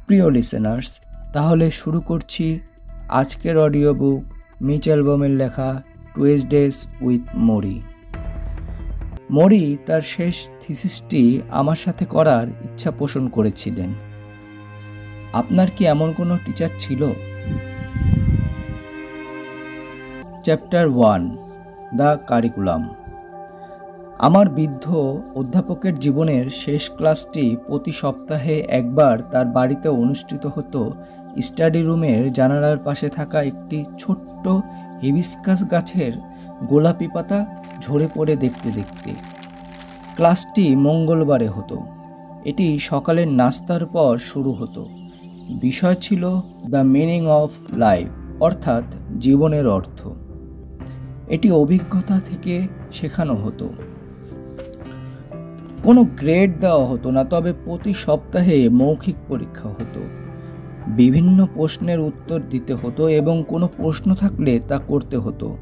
প্রিয় লিসেনার্স, তাহলে শুরু করছি আজকের অডিও বুক মিচ অ্যালবামের লেখা টুয়েসডেজ উইথ মরি। মরি তার শেষ থিসিসটি আমার সাথে করার ইচ্ছা পোষণ করেছিলেন। আপনার কি এমন কোনো টিচার ছিল? Chapter 1, the curriculum. আমার বৃদ্ধ অধ্যাপকের জীবনের শেষ ক্লাসটি প্রতি সপ্তাহে একবার তার বাড়িতে অনুষ্ঠিত হতো স্টাডি রুমের জানালার পাশে থাকা একটি ছোট্ট হিবিস্কাস গাছের গোলাপি পাতা ঝরে পড়ে দেখতে দেখতে। ক্লাসটি মঙ্গলবারে হতো। এটি সকালের নাস্তার পর শুরু হতো। বিষয় ছিল দ্য মিনিং অফ লাইফ, অর্থাৎ জীবনের অর্থ। এটি অভিজ্ঞতা থেকে শেখানো হতো। কোনো গ্রেড দেওয়া হতো না, তবে প্রতি সপ্তাহে মৌখিক পরীক্ষা হতো। বিভিন্ন প্রশ্নের উত্তর দিতে হতো এবং কোনো প্রশ্ন থাকলে তা করতে হতো।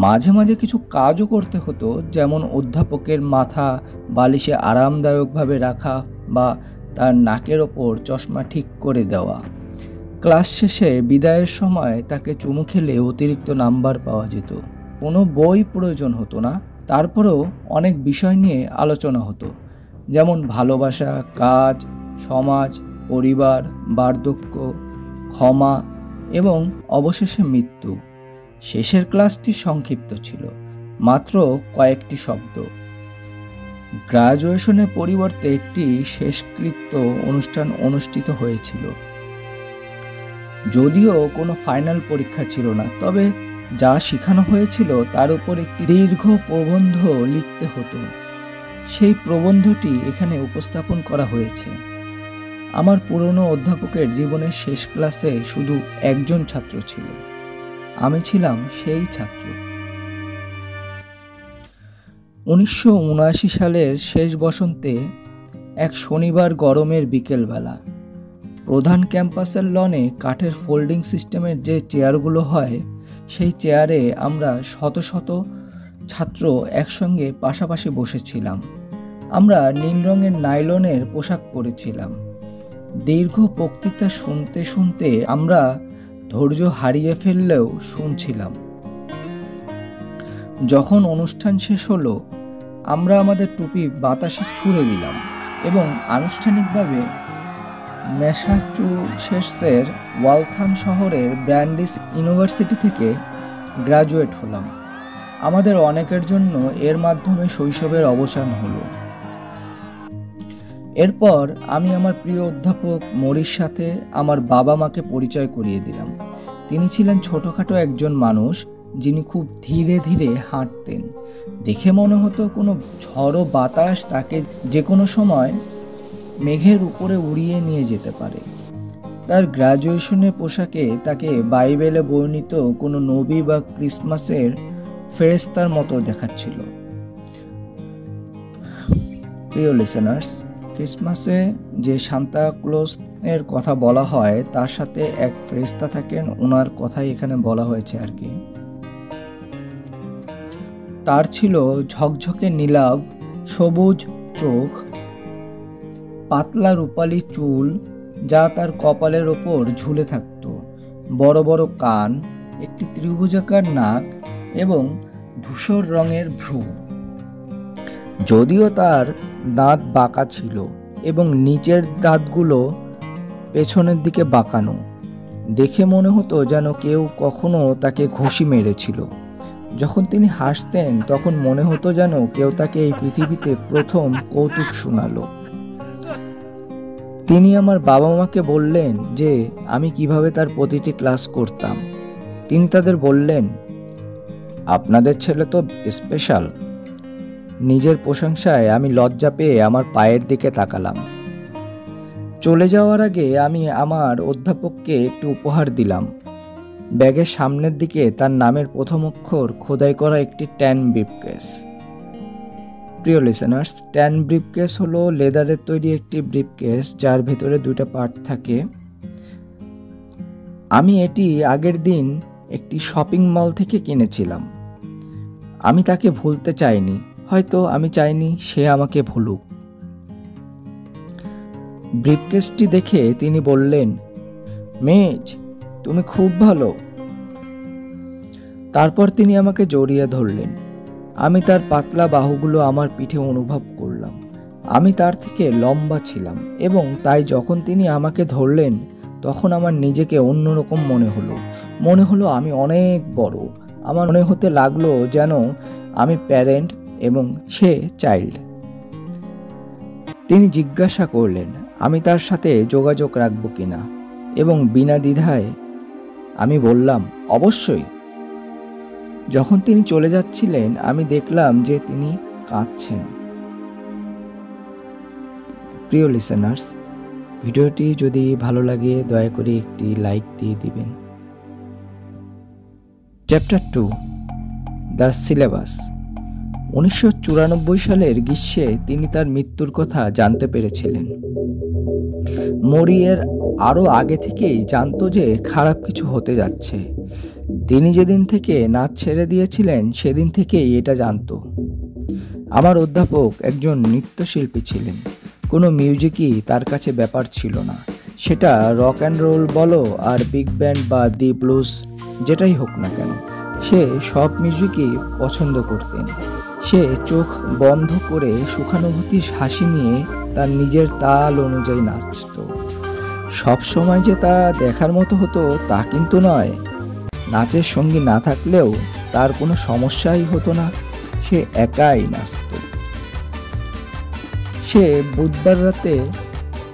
মাঝে মাঝে কিছু কাজও করতে হতো, যেমন অধ্যাপকের মাথা বালিশে আরামদায়কভাবে রাখা বা তার নাকের ওপর চশমা ঠিক করে দেওয়া। ক্লাস শেষে বিদায়ের সময় তাকে চুমু খেলে অতিরিক্ত নাম্বার পাওয়া যেত। কোনো বই প্রয়োজন হতো না, তারপরেও অনেক বিষয় নিয়ে আলোচনা হতো, যেমন ভালোবাসা, কাজ, সমাজ, পরিবার, বার্ধক্য, ক্ষমা এবং অবশেষে মৃত্যু। শেষের ক্লাসটি সংক্ষিপ্ত ছিল, মাত্র কয়েকটি শব্দ। গ্রাজুয়েশনের পরিবর্তে একটি শেষকৃত্য অনুষ্ঠান অনুষ্ঠিত হয়েছিল। যদিও কোনো ফাইনাল পরীক্ষা ছিল না, তবে যা শেখানো হয়েছিল তার উপর একটি দীর্ঘ প্রবন্ধ লিখতে হতো। সেই প্রবন্ধটি এখানে উপস্থাপন করা হয়েছে। আমার পুরনো অধ্যাপকের জীবনের শেষ ক্লাসে শুধু একজন ছাত্র ছিল। আমি ছিলাম সেই ছাত্র। 1979 সালের শেষ বসন্তে এক শনিবার গরমের বিকেলবেলা প্রধান ক্যাম্পাসের লনে কাঠের ফোল্ডিং সিস্টেমের যে চেয়ারগুলো হয়, সেই চেয়ারে আমরা শত শত ছাত্র একসঙ্গে পাশাপাশি বসেছিলাম। আমরা নীল রঙের নাইলনের পোশাক পরেছিলাম। দীর্ঘ বক্তৃতা শুনতে শুনতে আমরা ধৈর্য হারিয়ে ফেললেও শুনছিলাম। যখন অনুষ্ঠান শেষ হলো, আমরা আমাদের টুপি বাতাসে ছুঁড়ে দিলাম এবং আনুষ্ঠানিকভাবে ম্যাসাচুসেটসের ওয়ালথাম শহরের ব্র্যান্ডিস ইউনিভার্সিটি থেকে গ্রাজুয়েট হলাম। আমাদের অনেকের জন্য এর মাধ্যমে শৈশবের অবসান হলো। এরপর আমি আমার প্রিয় অধ্যাপক মরির সাথে আমার বাবা মাকে পরিচয় করিয়ে দিলাম। তিনি ছিলেন ছোটখাটো একজন মানুষ, যিনি খুব ধীরে ধীরে হাঁটতেন। দেখে মনে হতো কোনো ঝড়ো বাতাস তাকে যে কোনো সময় মেঘের উপরে উড়িয়ে নিয়ে যেতে পারে। তার গ্রাজুয়েশনের পোশাকে তাকে বাইবেলে বর্ণিত কোনো নবী বা ক্রিসমাসের ফেরেশতার মতো দেখাচ্ছিল। প্রিয় লিসেনার্স, ক্রিসমাসে যে সান্তা ক্লজের কথা বলা হয় তার সাথে এক ফেরেশতা থাকেন, ওনার কথাই এখানে বলা হয়েছে আর কি। তার ছিল ঝকঝকে নীলাভ সবুজ চোখ, পাতলা রূপালি চুল যা তার কপালের ওপর ঝুলে থাকত, বড় বড় কান, একটি ত্রিভুজাকার নাক এবং ধূসর রঙের ভ্রু। যদিও তার দাঁত বাঁকা ছিল এবং নিচের দাঁতগুলো পেছনের দিকে বাঁকানো, দেখে মনে হতো যেন কেউ কখনো তাকে ঘুষি মেরেছিল। যখন তিনি হাসতেন তখন মনে হতো যেন কেউ তাকে এই পৃথিবীতে প্রথম কৌতুক শোনালো। তিনি আমার বাবা মাকে বললেন যে আমি কিভাবে তার প্রতিটি ক্লাস করতাম। তিনি তাদের বললেন, আপনাদের ছেলে তো স্পেশাল। নিজের প্রশংসায় আমি লজ্জা পেয়ে আমার পায়ের দিকে তাকালাম। চলে যাওয়ার আগে আমি আমার অধ্যাপককে একটি উপহার দিলাম। ব্যাগের সামনের দিকে তার নামের প্রথম অক্ষর খোদাই করা একটি ট্যান ব্রিফকেস। প্রিয় লিসেনার্স, ট্যান ব্রিফকেস হলো লেদারের তৈরি একটি ব্রিফকেস যার ভেতরে দুইটা পার্ট থাকে। আমি এটি আগের দিন একটি শপিং মল থেকে কিনেছিলাম। আমি তাকে ভুলতে চাইনি, হয়তো আমি চাইনি সে আমাকে ভুলুক। ব্রিফকেসটি দেখে তিনি বললেন, মেজ, তুমি খুব ভালো। তারপর তিনি আমাকে জড়িয়ে ধরলেন। আমি তার পাতলা বাহুগুলো আমার পিঠে অনুভব করলাম। আমি তার থেকে লম্বা ছিলাম এবং তাই যখন তিনি আমাকে ধরলেন তখন আমার নিজেকে অন্যরকম মনে হলো আমি অনেক বড়। আমার মনে হতে লাগলো যেন আমি প্যারেন্ট এবং সে চাইল্ড। তিনি জিজ্ঞাসা করলেন আমি তার সাথে যোগাযোগ রাখবো কিনা এবং বিনা দ্বিধায় আমি বললাম, অবশ্যই। যখন তিনি চলে যাচ্ছিলেন আমি দেখলাম যে তিনি কাঁদছেন। প্রিয় লিসেনার্স, ভিডিওটি যদি ভালো লাগে দয়া করে একটি লাইক দিয়ে দিবেন। Chapter 2, the syllabus. 1994 সালের গ্রীষ্মে তিনি তার মৃত্যুর কথা জানতে পেরেছিলেন। মরি এর আরও আগে থেকেই জানতো যে খারাপ কিছু হতে যাচ্ছে। তিনি যেদিন থেকে নাচ ছেড়ে দিয়েছিলেন সেদিন থেকেই এটা জানতো। আমার অধ্যাপক একজন নৃত্যশিল্পী ছিলেন। কোনো মিউজিকই তার কাছে ব্যাপার ছিল না, সেটা রক অ্যান্ড রোল বলো আর বিগ ব্যান্ড বা দি ব্লুজ যেটাই হোক না কেন, সে সব মিউজিকই পছন্দ করতেন। সে চোখ বন্ধ করে সুখানুভূতির হাসি নিয়ে তার নিজের তাল অনুযায়ী নাচত। সব সময় যে তা দেখার মতো হতো তা কিন্তু নয়। নাচের সঙ্গী না থাকলেও তার কোনো সমস্যাই হতো না, সে একাই নাচত। সে বুধবার রাতে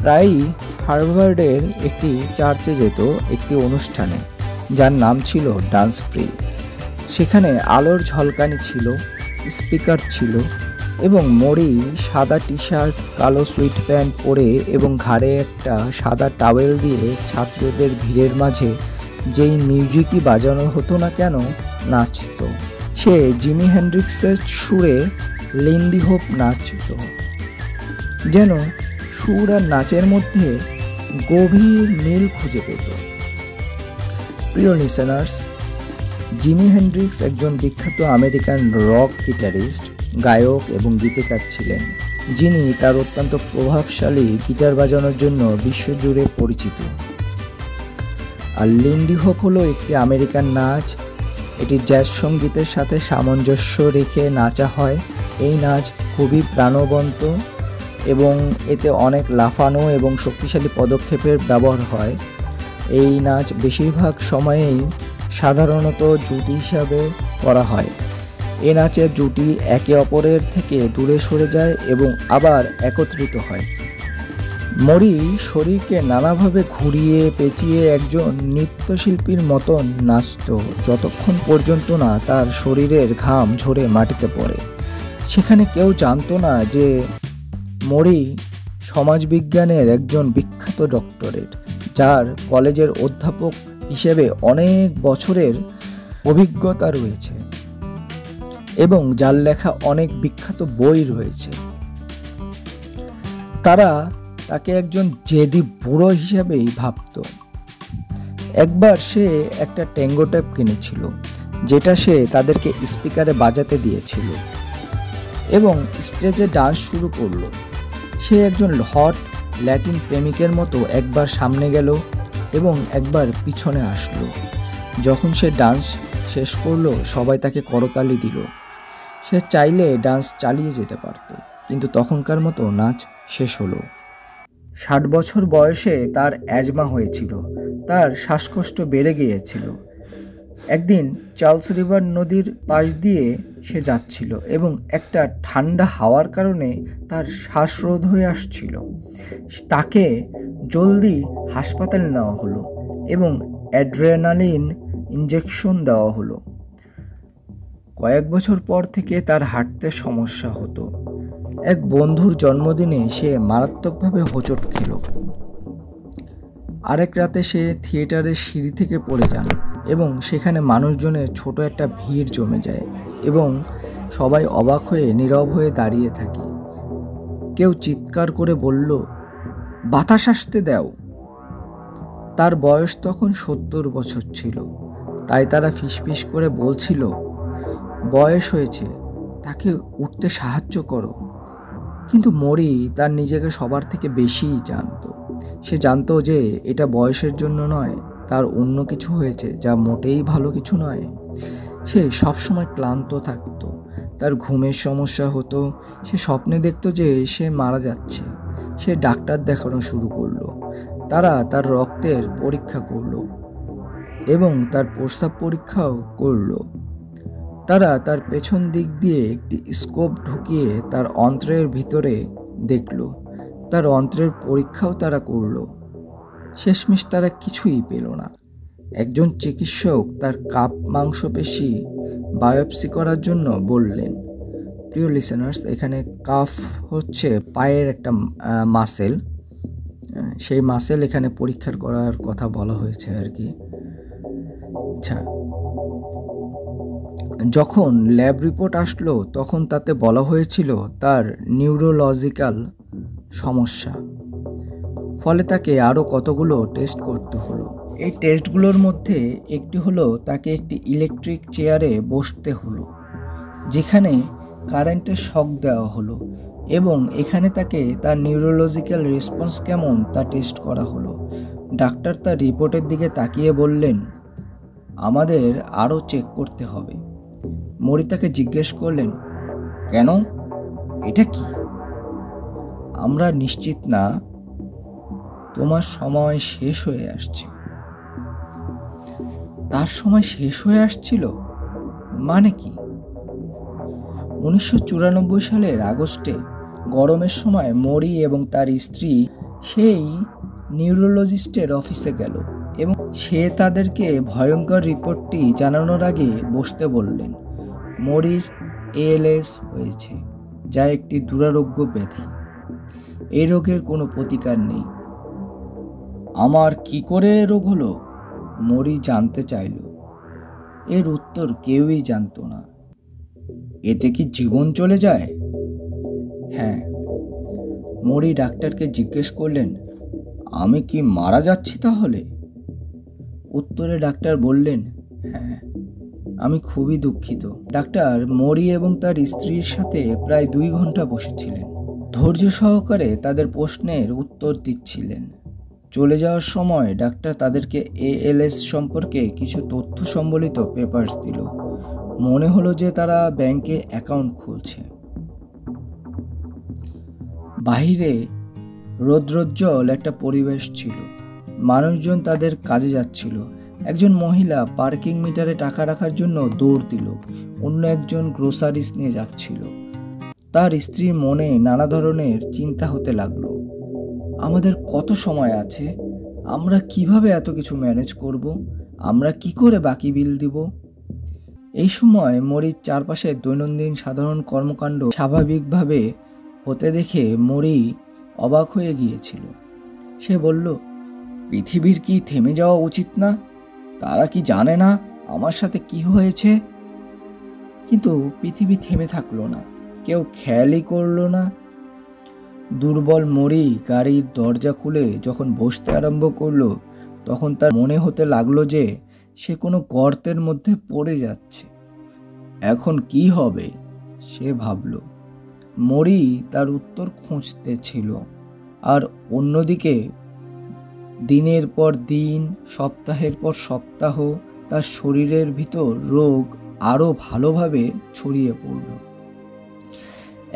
প্রায়ই হার্ভার্ডের একটি চার্চে যেত একটি অনুষ্ঠানে, যার নাম ছিল ডান্স ফ্রি। সেখানে আলোর ঝলকানি ছিল, স্পিকার ছিল এবং মরি সাদা টি শার্ট, কালো সুইট প্যান্ট পরে এবং ঘাড়ে একটা সাদা টাওয়েল দিয়ে ছাত্রদের ভিড়ের মাঝে যেই মিউজিকই বাজানো হতো না কেন নাচত। সে জিমি হেন্ড্রিক্সের সুরে লিন্ডি হোপ নাচত, যেন সুর আর নাচের মধ্যে গভীর মিল খুঁজে পেত। প্রিয় লিসেনার্স, জিমি হেন্ড্রিক্স একজন বিখ্যাত আমেরিকান রক গিটারিস্ট, গায়ক এবং গীতিকার ছিলেন, যিনি তার অত্যন্ত প্রভাবশালী গিটার বাজানোর জন্য বিশ্বজুড়ে পরিচিত। আর লিন্ডি হোপ হলো একটি আমেরিকান নাচ। এটি জ্যাজ সঙ্গীতের সাথে সামঞ্জস্য রেখে নাচা হয়। এই নাচ খুবই প্রাণবন্ত এবং এতে অনেক লাফানো এবং শক্তিশালী পদক্ষেপের ব্যবহার হয়। এই নাচ বেশিরভাগ সময়েই সাধারণত জুটি হিসাবে করা হয়। এই নাচের জুটি একে অপরের থেকে দূরে সরে যায় এবং আবার একত্রিত হয়। মরি শরীরকে নানাভাবে ঘুরিয়ে পেঁচিয়ে একজন নৃত্যশিল্পীর মতন নাচত, যতক্ষণ পর্যন্ত না তার শরীরের ঘাম ঝরে মাটিতে পড়ে। সেখানে কেউ জানতো না যে মরি সমাজবিজ্ঞানের একজন বিখ্যাত ডক্টরেট, যার কলেজের অধ্যাপক হিসেবে অনেক বছরের অভিজ্ঞতা রয়েছে এবং যার লেখা অনেক বিখ্যাত বই রয়েছে। তারা তাকে একজন জেদি বুড়ো হিসেবেই ভাবত। একবার সে একটা ট্যাঙ্গো টেপ কিনেছিল, যেটা সে তাদেরকে স্পিকারে বাজাতে দিয়েছিল এবং স্টেজে ডান্স শুরু করলো। সে একজন হট ল্যাটিন প্রেমিকের মতো একবার সামনে গেল এবং একবার পিছনে আসলো। যখন সে ডান্স শেষ করলো সবাই তাকে করতালি দিল। সে চাইলে ডান্স চালিয়ে যেতে পারত, কিন্তু তখনকার মতো নাচ শেষ হলো। 60 বছর বয়সে তার অ্যাজমা হয়েছিল, তার শ্বাসকষ্ট বেড়ে গিয়েছিল। একদিন চার্লস রিভার নদীর পাশ দিয়ে সে যাচ্ছিল এবং একটা ঠান্ডা হাওয়ার কারণে তার শ্বাসরোধ হয়ে আসছিল। তাকে জলদি হাসপাতালে নেওয়া হলো এবং অ্যাড্রেনালিন ইঞ্জেকশন দেওয়া হলো। কয়েক বছর পর থেকে তার হাঁটতে সমস্যা হতো। এক বন্ধুর জন্মদিনে সে মারাত্মকভাবে হোঁচট খেল। আরেক রাতে সে থিয়েটারের সিঁড়ি থেকে পড়ে যান এবং সেখানে মানুষজনের ছোট একটা ভিড় জমে যায় এবং সবাই অবাক হয়ে নীরব হয়ে দাঁড়িয়ে থাকে। কেউ চিৎকার করে বলল, বাতাস আসতে দাও। তার বয়স তখন 70 বছর ছিল, তাই তারা ফিসফিস করে বলছিল, বয়স হয়েছে, তাকে উঠতে সাহায্য করো। কিন্তু মরি তার নিজেকে সবার থেকে বেশিই জানতো। সে জানতো যে এটা বয়সের জন্য নয়, তার অন্য কিছু হয়েছে যা মোটেই ভালো কিছু নয়। সে সবসময় ক্লান্ত থাকতো, তার ঘুমের সমস্যা হতো, সে স্বপ্নে দেখতো যে সে মারা যাচ্ছে। সে ডাক্তার দেখানো শুরু করলো। তারা তার রক্তের পরীক্ষা করলো এবং তার প্রস্রাব পরীক্ষাও করলো। তারা তার পেছন দিক দিয়ে একটি স্কোপ ঢুকিয়ে তার অন্ত্রের ভিতরে দেখল। তার অন্ত্রের পরীক্ষাও তারা করলো। শেষমেশ তারা কিছুই পেল না। একজন চিকিৎসক তার কাপ মাংসপেশি বায়োপসি করার জন্য বললেন। প্রিয় লিসেনার্স, এখানে কাফ হচ্ছে পায়ের একটা মাসেল। সেই মাসেল এখানে পরীক্ষা করার কথা বলা হয়েছে আর কি। আচ্ছা, যখন ল্যাব রিপোর্ট আসলো তখন তাতে বলা হয়েছিল তার নিউরোলজিক্যাল সমস্যা। ফলে তাকে আরও কতগুলো টেস্ট করতে হলো। এই টেস্টগুলোর মধ্যে একটি হলো তাকে একটি ইলেকট্রিক চেয়ারে বসতে হলো, যেখানে কারেন্টের শক দেওয়া হলো এবং এখানে তাকে তার নিউরোলজিক্যাল রেসপন্স কেমন তা টেস্ট করা হলো। ডাক্তার তার রিপোর্টের দিকে তাকিয়ে বললেন, আমাদের আরও চেক করতে হবে। মরি তাকে জিজ্ঞেস করলেন, কেন, এটা কি? আমরা নিশ্চিত না, তোমার সময় শেষ হয়ে আসছে। তার সময় শেষ হয়ে আসছিল মানে কি? 1994 সালের আগস্টে গরমের সময় মরি এবং তার স্ত্রী সেই নিউরোলজিস্টের অফিসে গেল এবং সে তাদেরকে ভয়ঙ্কর রিপোর্টটি জানানোর আগে বসতে বললেন। মরির ALS হয়েছে, যা একটি দুরারোগ্য ব্যাধি। এই রোগের কোনো প্রতিকার নেই। আমার কি করে রোগ হলো? মরি জানতে চাইল। এর উত্তর কেউই জানতো না। এতে কি জীবন চলে যায়? হ্যাঁ। মরি ডাক্তারকে জিজ্ঞেস করলেন, আমি কি মারা যাচ্ছি তাহলে? উত্তরে ডাক্তার বললেন, হ্যাঁ, আমি খুবই দুঃখিত। ডাক্তার মরি এবং তার স্ত্রীর সাথে প্রায় 2 ঘন্টা বসেছিলেন, ধৈর্য সহকারে তাদের প্রশ্নের উত্তর দিচ্ছিলেন। চলে যাওয়ার সময় ডাক্তার তাদেরকে ALS সম্পর্কে কিছু তথ্য সম্বলিত পেপারস দিল। মনে হলো যে তারা ব্যাংকে অ্যাকাউন্ট খুলছে। বাহিরে রৌদ্রোজ্জ্বল একটা পরিবেশ ছিল। মানুষজন তাদের কাজে যাচ্ছিল। একজন মহিলা পার্কিং মিটারে টাকা রাখার জন্য দৌড় দিল। অন্য একজন গ্রোসারিস নিয়ে যাচ্ছিল। তার স্ত্রীর মনে নানা ধরনের চিন্তা হতে লাগলো। আমাদের কত সময় আছে? আমরা কিভাবে এত কিছু ম্যানেজ করব? আমরা কি করে বাকি বিল দিব? এই সময় মরির চারপাশে দৈনন্দিন সাধারণ কর্মকাণ্ড স্বাভাবিকভাবে হতে দেখে মরি অবাক হয়ে গিয়েছিল। সে বলল, পৃথিবীর কি থেমে যাওয়া উচিত না? তারা কি জানে না আমার সাথে কি হয়েছে? কিন্তু পৃথিবী থেমে থাকলো না। কেউ খেয়ালই করলো না। দুর্বল মরি গাড়ির দরজা খুলে যখন বসতে আরম্ভ করলো, তখন তার মনে হতে লাগলো যে সে কোনো গর্তের মধ্যে পড়ে যাচ্ছে। এখন কি হবে? সে ভাবল। মরি তার উত্তর খুঁজতে ছিল, আর অন্যদিকে দিনের পর দিন, সপ্তাহের পর সপ্তাহ তার শরীরের ভিতর রোগ আরও ভালোভাবে ছড়িয়ে পড়ল।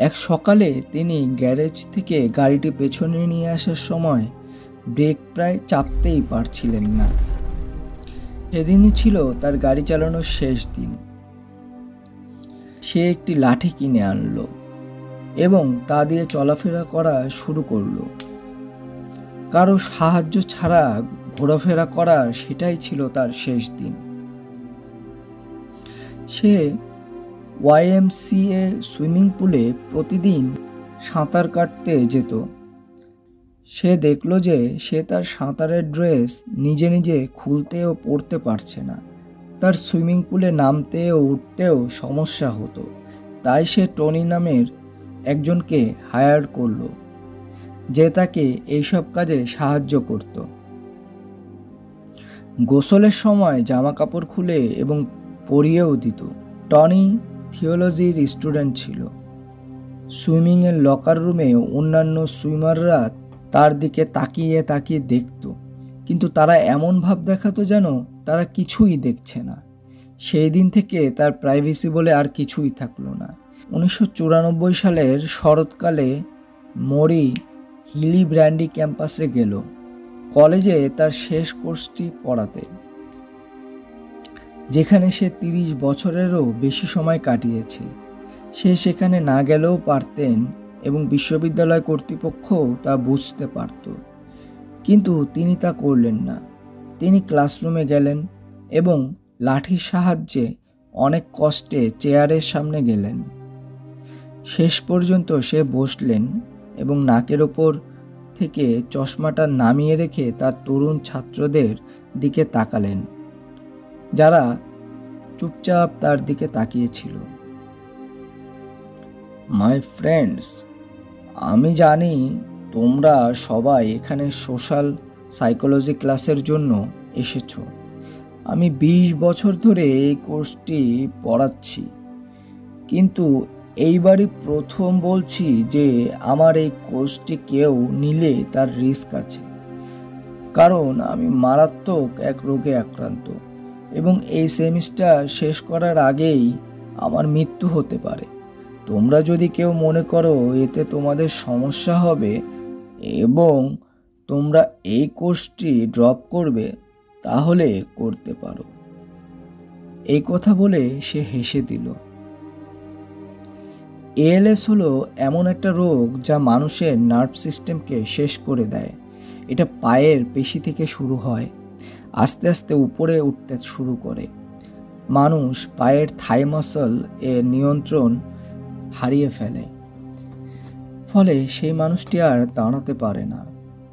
এক সকালে তিনি গ্যারেজ থেকে গাড়িটি পেছনে নিয়ে আসার সময় ব্রেক প্রায় চাপতেই পারছিলেন না। সেদিনই ছিল তার গাড়ি চালানোর শেষ দিন। সে একটি লাঠি কিনে আনলো এবং তা দিয়ে চলাফেরা করা শুরু করলো। কারো সাহায্য ছাড়া ঘোরাফেরা করার সেটাই ছিল তার শেষ দিন। সে YMCA সুইমিং পুলে প্রতিদিন সাঁতার কাটতে যেত। সে দেখল যে সে তার সাঁতারের ড্রেস নিজে নিজে খুলতে ও পরতে পারছে না। তার সুইমিং পুলে নামতে ও উঠতেও সমস্যা হতো। তাই সে টনি নামের একজনকে হায়ার করলো, যে তাকে এইসব কাজে সাহায্য করত। গোসলের সময় জামা কাপড় খুলে এবং পরিয়েও দিত। টনি থিওলজির স্টুডেন্ট ছিল। সুইমিংয়ের লকার রুমে অন্যান্য সুইমাররা তার দিকে তাকিয়ে তাকিয়ে দেখত, কিন্তু তারা এমন ভাব দেখাতো যেন তারা কিছুই দেখছে না। সেই দিন থেকে তার প্রাইভেসি বলে আর কিছুই থাকলো না। 1994 সালের শরৎকালে মরি হিলি ব্র্যান্ডি ক্যাম্পাসে গেল কলেজে তার শেষ কোর্সটি পড়াতে, যেখানে সে 30 বছরেরও বেশি সময় কাটিয়েছে। সে সেখানে না গেলেও পারতেন এবং বিশ্ববিদ্যালয় কর্তৃপক্ষও তা বুঝতে পারত, কিন্তু তিনি তা করলেন না। তিনি ক্লাসরুমে গেলেন এবং লাঠির সাহায্যে অনেক কষ্টে চেয়ারের সামনে গেলেন। শেষ পর্যন্ত সে বসলেন এবং নাকের ওপর থেকে চশমাটা নামিয়ে রেখে তার তরুণ ছাত্রদের দিকে তাকালেন, যারা চুপচাপ তার দিকে তাকিয়েছিল। মাই ফ্রেন্ডস, আমি জানি তোমরা সবাই এখানে সোশ্যাল সাইকোলজি ক্লাসের জন্য এসেছো। আমি 20 বছর ধরে এই কোর্সটি পড়াচ্ছি, কিন্তু এইবারই প্রথম বলছি যে আমার এই কোর্সটি কেউ নিলে তার রিস্ক আছে, কারণ আমি মারাত্মক এক রোগে আক্রান্ত এবং এই সেমিস্টার শেষ করার আগেই আমার মৃত্যু হতে পারে। তোমরা যদি কেউ মনে করো এতে তোমাদের সমস্যা হবে এবং তোমরা এই কোর্সটি ড্রপ করবে, তাহলে করতে পারো। এই কথা বলে সে হেসে দিল। এএলএস হলো এমন একটা রোগ যা মানুষের নার্ভ সিস্টেমকে শেষ করে দেয়। এটা পায়ের পেশি থেকে শুরু হয়, আস্তে আস্তে উপরে উঠতে শুরু করে। মানুষ পায়ের থাই মাসল এর নিয়ন্ত্রণ হারিয়ে ফেলে, ফলে সেই মানুষটি আর দাঁড়াতে পারে না।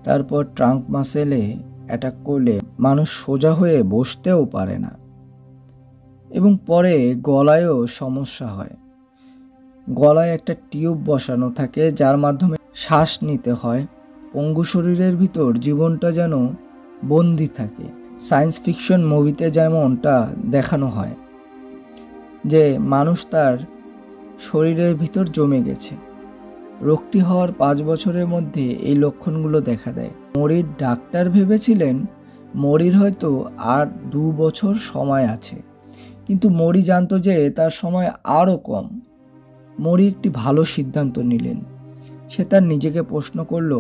তারপর ট্রাঙ্ক মাসেলে অ্যাটাক করলে মানুষ সোজা হয়ে বসতেও পারে না, এবং পরে গলায়ও সমস্যা হয়। গলায় একটা টিউব বসানো থাকে যার মাধ্যমে শ্বাস নিতে হয়। পঙ্গু শরীরের ভিতর জীবনটা যেন বন্দি থাকে। সায়েন্স ফিকশন মুভিতে যেমনটা দেখানো হয় যে মানুষ তার শরীরের ভিতর জমে গেছে। রোগটি হওয়ার 5 বছরের মধ্যে এই লক্ষণগুলো দেখা দেয়। মরির ডাক্তার ভেবেছিলেন মরির হয়তো আর 2 বছর সময় আছে, কিন্তু মরি জানতো যে তার সময় আরও কম। মরি একটি ভালো সিদ্ধান্ত নিলেন। সে তার নিজেকে প্রশ্ন করল,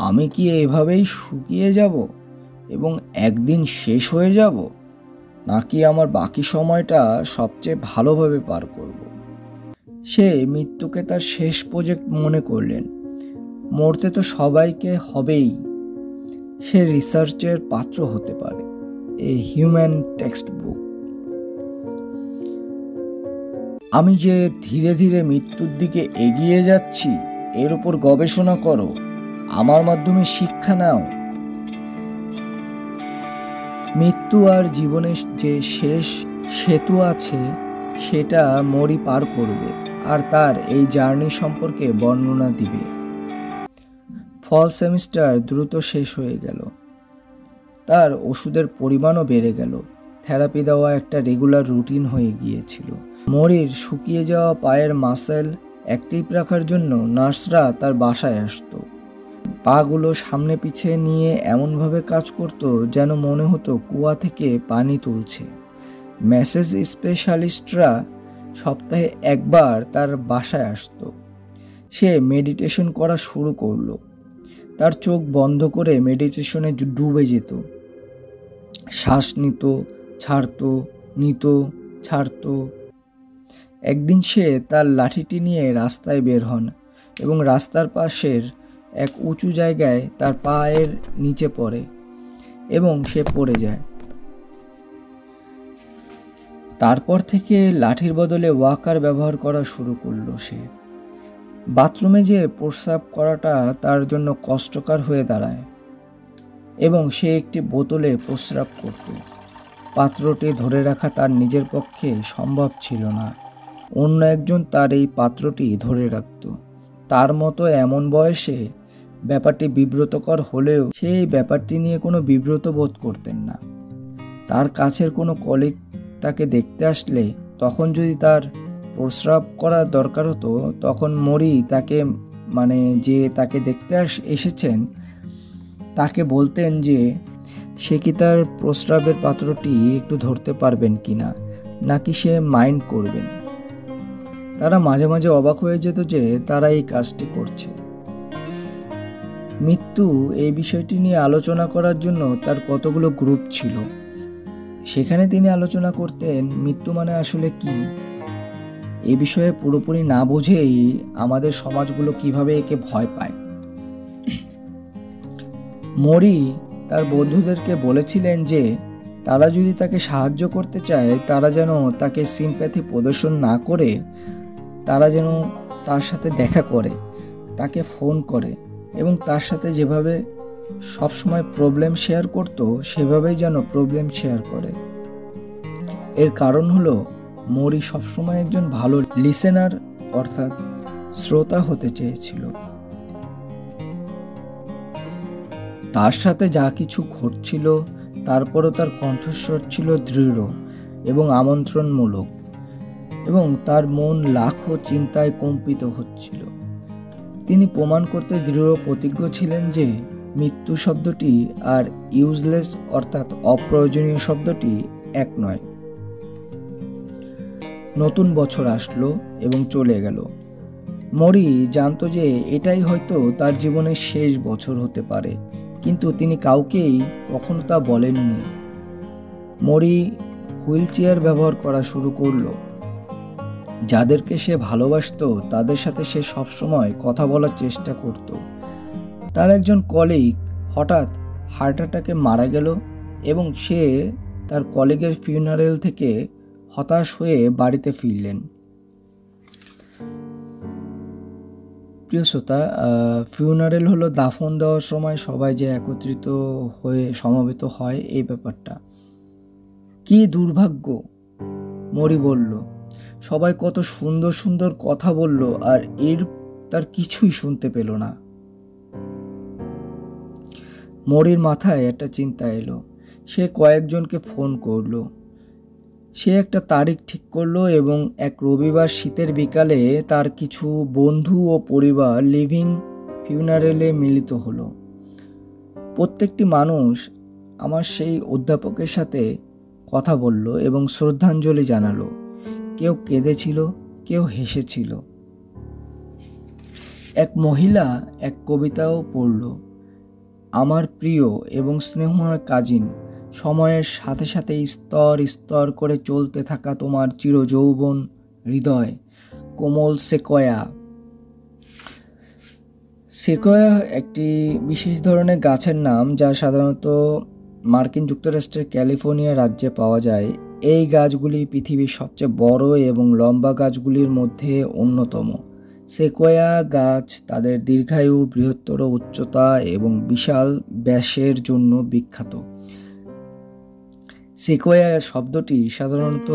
আমি কি এভাবেই শুকিয়ে যাব এবং একদিন শেষ হয়ে যাব, নাকি আমার বাকি সময়টা সবচেয়ে ভালোভাবে পার করব? সে মৃত্যুকে তার শেষ প্রজেক্ট মনে করলেন। মরতে তো সবাইকে হবেই। সে রিসার্চের পাত্র হতে পারে, এ হিউম্যান টেক্সট বুক। আমি যে ধীরে ধীরে মৃত্যুর দিকে এগিয়ে যাচ্ছি এর উপর গবেষণা করো, আমার মাধ্যমে শিক্ষা নাও। মৃত্যু আর জীবনের যে শেষ সেতু আছে সেটা মরি পার করবে আর তার এই জার্নি সম্পর্কে বর্ণনা দিবে। ফল সেমিস্টার দ্রুত শেষ হয়ে গেল। তার ওষুধের পরিমাণও বেড়ে গেল। থেরাপি দেওয়া একটা রেগুলার রুটিন হয়ে গিয়েছিল। মরির শুকিয়ে যাওয়া পায়ের মাসেল অ্যাক্টিভ রাখার জন্য নার্সরা তার বাসায় আসতো। পাগুলো সামনে পিছিয়ে নিয়ে এমনভাবে কাজ করত যেন মনে হতো কুয়া থেকে পানি তুলছে। ম্যাসেজ স্পেশালিস্টরা সপ্তাহে একবার তার বাসায় আসতো। সে মেডিটেশন করা শুরু করলো। তার চোখ বন্ধ করে মেডিটেশনে ডুবে যেত। শ্বাস নিত, ছাড়তো, নিত, ছাড়তো। একদিন সে তার লাঠিটি নিয়ে রাস্তায় বের হন এবং রাস্তার পাশের এক উঁচু জায়গায় তার পায়ের নিচে পড়ে এবং সে পড়ে যায়। তারপর থেকে লাঠির বদলে ওয়াকার ব্যবহার করা শুরু করলো সে। বাথরুমে যেয়ে প্রস্রাব করাটা তার জন্য কষ্টকর হয়ে দাঁড়ায় এবং সে একটি বোতলে প্রস্রাব করত। পাত্রটি ধরে রাখা তার নিজের পক্ষে সম্ভব ছিল না। অন্য একজন তার এই পাত্রটি ধরে রাখত। তার মতো এমন বয়সে ব্যাপারটি বিব্রতকর হলেও সে এই ব্যাপারটি নিয়ে কোনো বিব্রত বোধ করতেন না। তার কাছের কোনো কলিগ তাকে দেখতে আসলে তখন যদি তার প্রস্রাব করার দরকার হতো, তখন মরি তাকে যে তাকে দেখতে এসেছেন তাকে বলতেন যে সে কি তার প্রস্রাবের পাত্রটি একটু ধরতে পারবেন কিনা, নাকি সে মাইন্ড করবেন। তারা মাঝে মাঝে অবাক হয়ে যেত যে তারা এই কাজটি করছে। মৃত্যু এই বিষয়টি নিয়ে আলোচনা করার জন্য তার কতগুলো গ্রুপ ছিল। সেখানে তিনি আলোচনা করতেন মৃত্যু মানে আসলে কি। এ বিষয়ে পুরোপুরি না বুঝেই আমাদের সমাজগুলো কিভাবে একে ভয় পায়। মরি তার বন্ধুদেরকে বলেছিলেন যে তারা যদি তাকে সাহায্য করতে চায়, তারা যেন তাকে সিম্প্যাথি প্রদর্শন না করে তারা যেন তার সাথে দেখা করে, তাকে ফোন করে এবং তার সাথে যেভাবে সবসময় প্রবলেম শেয়ার করত সেভাবেই যেন প্রবলেম শেয়ার করে। এর কারণ হলো মরি সবসময় একজন ভালো লিসেনার অর্থাৎ শ্রোতা হতে চেয়েছিল। তার সাথে যা কিছু ঘটছিল তারপরও তার কণ্ঠস্বর ছিল দৃঢ় এবং আমন্ত্রণমূলক, এবং তার মন লাখো চিন্তায় কম্পিত হচ্ছিল। তিনি প্রমাণ করতে দৃঢ় প্রতিজ্ঞ ছিলেন যে মৃত্যু শব্দটি আর ইউজলেস অর্থাৎ অপ্রয়োজনীয় শব্দটি এক নয়। নতুন বছর আসলো এবং চলে গেল। মরি জানতো যে এটাই হয়তো তার জীবনের শেষ বছর হতে পারে, কিন্তু তিনি কাউকেই কখনো তা বলেননি। মরি হুইল চেয়ার ব্যবহার করা শুরু করলো। যাদেরকে সে ভালোবাসতো তাদের সাথে সে সবসময় কথা বলার চেষ্টা করত। তার একজন কলিগ হঠাৎ হার্ট অ্যাটাকে মারা গেল এবং সে তার কলিগের ফিউনারেল থেকে হতাশ হয়ে বাড়িতে ফিরলেন। প্রিয় শ্রোতা, ফিউনারেল হলো দাফন দেওয়ার সময় সবাই যে একত্রিত হয়ে সমবেত হয়, এই ব্যাপারটা। কি দুর্ভাগ্য, মরি বলল। সবাই কত সুন্দর সুন্দর কথা বলল আর তার কিছুই শুনতে পেল না। মরির মাথায় একটা চিন্তা এলো। সে কয়েকজনকে ফোন করলো। সে একটা তারিখ ঠিক করলো এবং এক রবিবার শীতের বিকালে তার কিছু বন্ধু ও পরিবার লিভিং ফিউনারেলে মিলিত হলো। প্রত্যেকটি মানুষ আমার সেই অধ্যাপকের সাথে কথা বলল এবং শ্রদ্ধাঞ্জলি জানালো। কেউ কেঁদেছিল, কেউ হেসেছিল। এক মহিলা এক কবিতাও পড়ল। আমার প্রিয় এবং স্নেহময় কাজিন, সময়ের সাথে সাথে স্তর স্তর করে চলতে থাকা তোমার চিরযৌবন হৃদয়, কোমল সেকোয়া। সেকোয়া একটি বিশেষ ধরনের গাছের নাম যা সাধারণত মার্কিন যুক্তরাষ্ট্রের ক্যালিফোর্নিয়া রাজ্যে পাওয়া যায়। এই গাছগুলি পৃথিবীর সবচেয়ে বড় এবং লম্বা গাছগুলির মধ্যে অন্যতম। সেকোয়া গাছ তাদের দীর্ঘায়ু, বৃহত্তর উচ্চতা এবং বিশাল ব্যাসের জন্য বিখ্যাত। সেকোয়া শব্দটি সাধারণত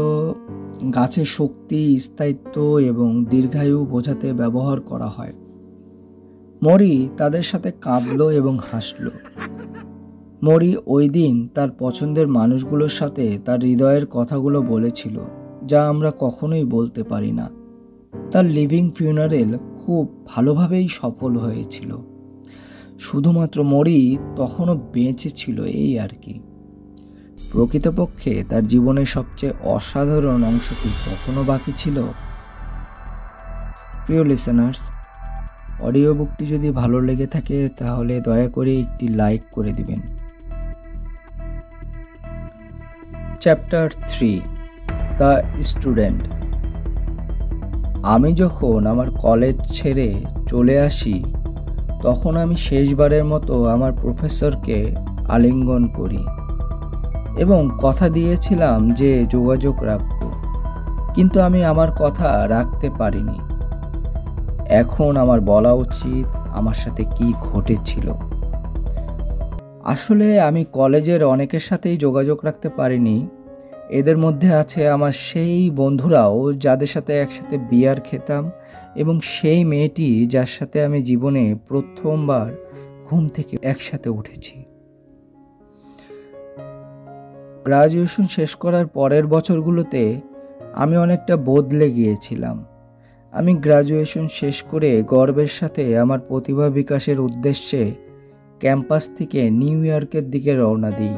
গাছের শক্তি, স্থায়িত্ব এবং দীর্ঘায়ু বোঝাতে ব্যবহার করা হয়। মরি তাদের সাথে কাঁদল এবং হাসল। মরি ওই দিন তার পছন্দের মানুষগুলোর সাথে তার হৃদয়ের কথাগুলো বলেছিল, যা আমরা কখনোই বলতে পারি না। তার লিভিং ফিউনারেল খুব ভালোভাবেই সফল হয়েছিল। শুধুমাত্র মরি তখনও বেঁচে ছিল, এই আর কি। প্রকৃতপক্ষে তার জীবনের সবচেয়ে অসাধারণ অংশটি তখনও বাকি ছিল। প্রিয় লিসেনার্স, অডিও বুকটি যদি ভালো লেগে থাকে তাহলে দয়া করে একটি লাইক করে দিবেন। Chapter 3, the student. আমি যখন আমার কলেজ ছেড়ে চলে আসি তখন আমি শেষবারের মতো আমার প্রফেসরকে আলিঙ্গন করি এবং কথা দিয়েছিলাম যে যোগাযোগ রাখব, কিন্তু আমি আমার কথা রাখতে পারিনি। এখন আমার বলা উচিত আমার সাথে কি ঘটেছিল। আসলে আমি কলেজের অনেকের সাথেই যোগাযোগ রাখতে পারিনি। এদের মধ্যে আছে আমার সেই বন্ধুরাও যাদের সাথে একসাথে বিয়ার খেতাম এবং সেই মেয়েটি যার সাথে আমি জীবনে প্রথমবার ঘুম থেকে একসাথে উঠেছি। গ্রাজুয়েশন শেষ করার পরের বছরগুলোতে আমি অনেকটা বদলে গিয়েছিলাম। আমি গ্র্যাজুয়েশন শেষ করে গর্বের সাথে আমার প্রতিভা বিকাশের উদ্দেশ্যে ক্যাম্পাস থেকে নিউ ইয়র্কের দিকে রওনা দিই।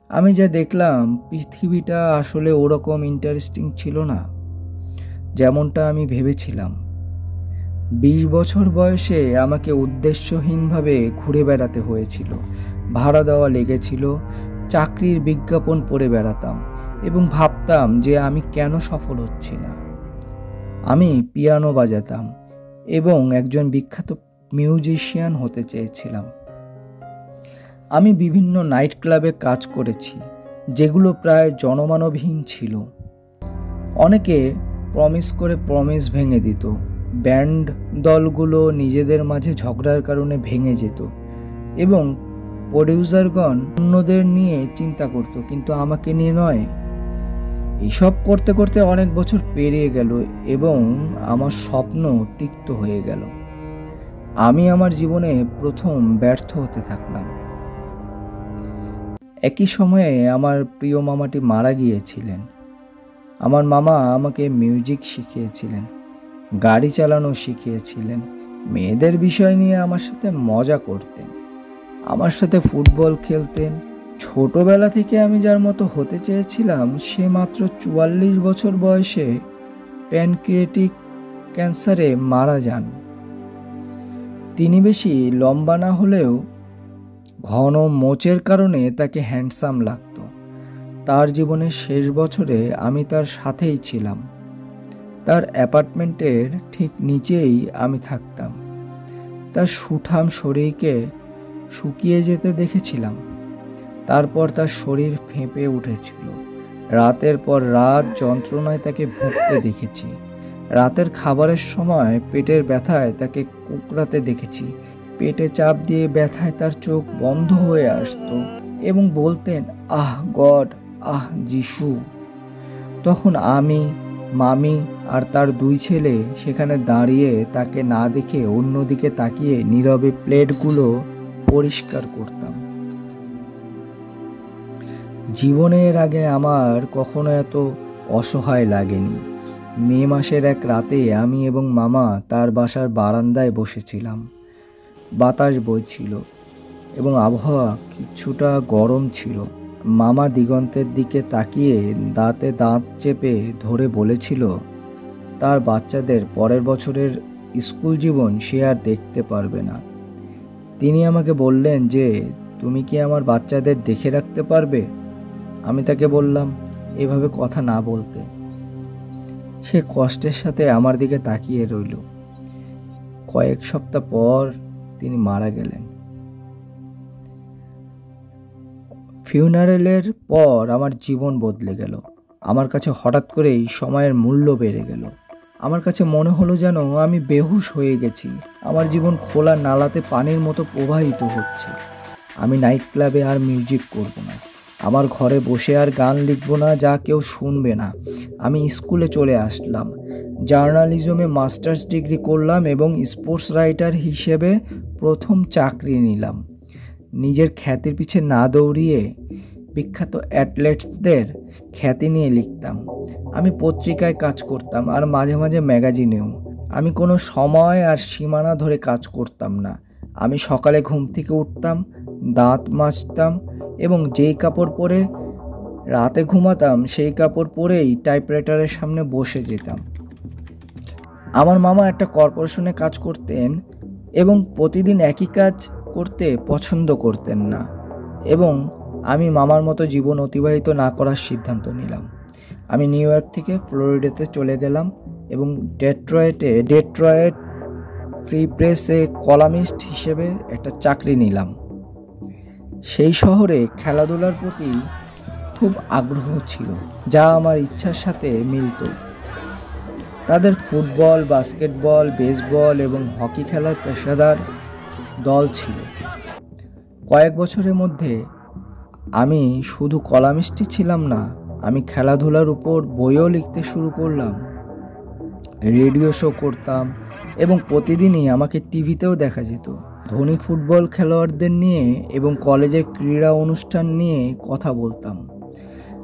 আমি যা দেখলাম, পৃথিবীটা আসলে ওরকম ইন্টারেস্টিং ছিল না যেমনটা আমি ভেবেছিলাম। 20 বছর বয়সে আমাকে উদ্দেশ্যহীনভাবে ঘুরে বেড়াতে হয়েছিল, ভাড়া দেওয়া লেগেছিল, চাকরির বিজ্ঞাপন পড়ে বেড়াতাম এবং ভাবতাম যে আমি কেন সফল হচ্ছি না। আমি পিয়ানো বাজাতাম এবং একজন বিখ্যাত মিউজিশিয়ান হতে চেয়েছিলাম। আমি বিভিন্ন নাইট ক্লাবে কাজ করেছি যেগুলো প্রায় জনমানবহীন ছিল। অনেকে প্রমিস করে প্রমিস ভেঙে দিত। ব্যান্ড দলগুলো নিজেদের মাঝে ঝগড়ার কারণে ভেঙে যেত এবং প্রডিউসারগণ অন্যদের নিয়ে চিন্তা করত, কিন্তু আমাকে নিয়ে নয়। এসব করতে করতে অনেক বছর পেরিয়ে গেল এবং আমার স্বপ্ন তিক্ত হয়ে গেল। আমি আমার জীবনে প্রথম ব্যর্থ হতে থাকলাম। একই সময়ে আমার প্রিয় মামাটি মারা গিয়েছিলেন। আমার মামা আমাকে মিউজিক শিখিয়েছিলেন, গাড়ি চালানো শিখিয়েছিলেন, মেয়েদের বিষয় নিয়ে আমার সাথে মজা করতেন, আমার সাথে ফুটবল খেলতেন। ছোটবেলা থেকে আমি যার মতো হতে চেয়েছিলাম সে মাত্র 44 বছর বয়সে প্যানক্রিয়েটিক ক্যান্সারে মারা যান। তিনি বেশি লম্বা না হলেও ঘন মোচের কারণে তাকে হ্যান্ডসাম লাগতো। তার জীবনের শেষ বছরে আমি তার সাথেই ছিলাম। তার অ্যাপার্টমেন্টের ঠিক নিচেই আমি থাকতাম। তার সুঠাম শরীরকে শুকিয়ে যেতে দেখেছিলাম। তারপর তার শরীর ফেঁপে উঠেছিল। রাতের পর রাত যন্ত্রণায় তাকে ভুগতে দেখেছি। রাতের খাবারের সময় পেটের ব্যথায় তাকে কুকড়াতে দেখেছি। পেটে চাপ দিয়ে ব্যথায় তার চোখ বন্ধ হয়ে আসতো এবং বলতেন, আহ গড, আহ যিশু। তখন আমি, মামি আর তার 2 ছেলে সেখানে দাঁড়িয়ে তাকে না দেখে অন্যদিকে তাকিয়ে নীরবে প্লেটগুলো পরিষ্কার করতাম। জীবনের আগে আমার কখনো এত অসহায় লাগেনি। মে মাসের এক রাতে আমি এবং মামা তার বাসার বারান্দায় বসেছিলাম। বাতাস বইছিল এবং আবহাওয়া কিছুটা গরম ছিল। মামা দিগন্তের দিকে তাকিয়ে দাঁতে দাঁত চেপে ধরে বলেছিল তার বাচ্চাদের পরের বছরের স্কুল জীবন সে আর দেখতে পারবে না। তিনি আমাকে বললেন যে, তুমি কি আমার বাচ্চাদের দেখে রাখতে পারবে? আমি তাকে বললাম এভাবে কথা না বলতে। সে কষ্টের সাথে আমার দিকে তাকিয়ে রইল। কয়েক সপ্তাহ পর তিনি মারা গেলেন। ফিউনারেলের পর আমার জীবন বদলে গেল। আমার কাছে হঠাৎ করেই সময়ের মূল্য বেড়ে গেল। আমার কাছে মনে হলো যেন আমি বেহুশ হয়ে গেছি। আমার জীবন খোলা নালাতে পানির মতো প্রবাহিত হচ্ছে। আমি নাইট ক্লাবে আর মিউজিক করব না। আমার ঘরে বসে আর গান লিখব না যা কেউ শুনবে না। আমি স্কুলে চলে আসলাম। জার্নালিজমে মাস্টার্স ডিগ্রি করলাম এবং স্পোর্টস রাইটার হিসেবে প্রথম চাকরি নিলাম। নিজের খ্যাতির পিছে না দৌড়িয়ে বিখ্যাত অ্যাথলেটসদের খ্যাতি নিয়ে লিখতাম। আমি পত্রিকায় কাজ করতাম আর মাঝে মাঝে ম্যাগাজিনেও। আমি কোনো সময় আর সীমানা ধরে কাজ করতাম না। আমি সকালে ঘুম থেকে উঠতাম, দাঁত মাজতাম এবং যেই কাপড় পরে রাতে ঘুমাতাম সেই কাপড় পরেই টাইপরাইটারের সামনে বসে যেতাম। আমার মামা একটা কর্পোরেশনে কাজ করতেন এবং প্রতিদিন একই কাজ করতে পছন্দ করতেন না এবং আমি মামার মতো জীবন অতিবাহিত না করার সিদ্ধান্ত নিলাম। আমি নিউ ইয়র্ক থেকে ফ্লোরিডাতে চলে গেলাম এবং ডেট্রয়েট ফ্রি প্রেসে কলামিস্ট হিসেবে একটা চাকরি নিলাম। সেই শহরে খেলাধুলার প্রতি খুব আগ্রহ ছিল যা আমার ইচ্ছার সাথে মিলত। তাদের ফুটবল, বাস্কেটবল, বেসবল এবং হকি খেলার পেশাদার দল ছিল। কয়েক বছরের মধ্যে আমি শুধু কলামিস্টই ছিলাম না, আমি খেলাধুলার উপর বইও লিখতে শুরু করলাম, রেডিও শো করতাম এবং প্রতিদিনই আমাকে টিভিতেও দেখা যেত। ধনী ফুটবল খেলোয়াড়দের নিয়ে এবং কলেজের ক্রীড়া অনুষ্ঠান নিয়ে কথা বলতাম।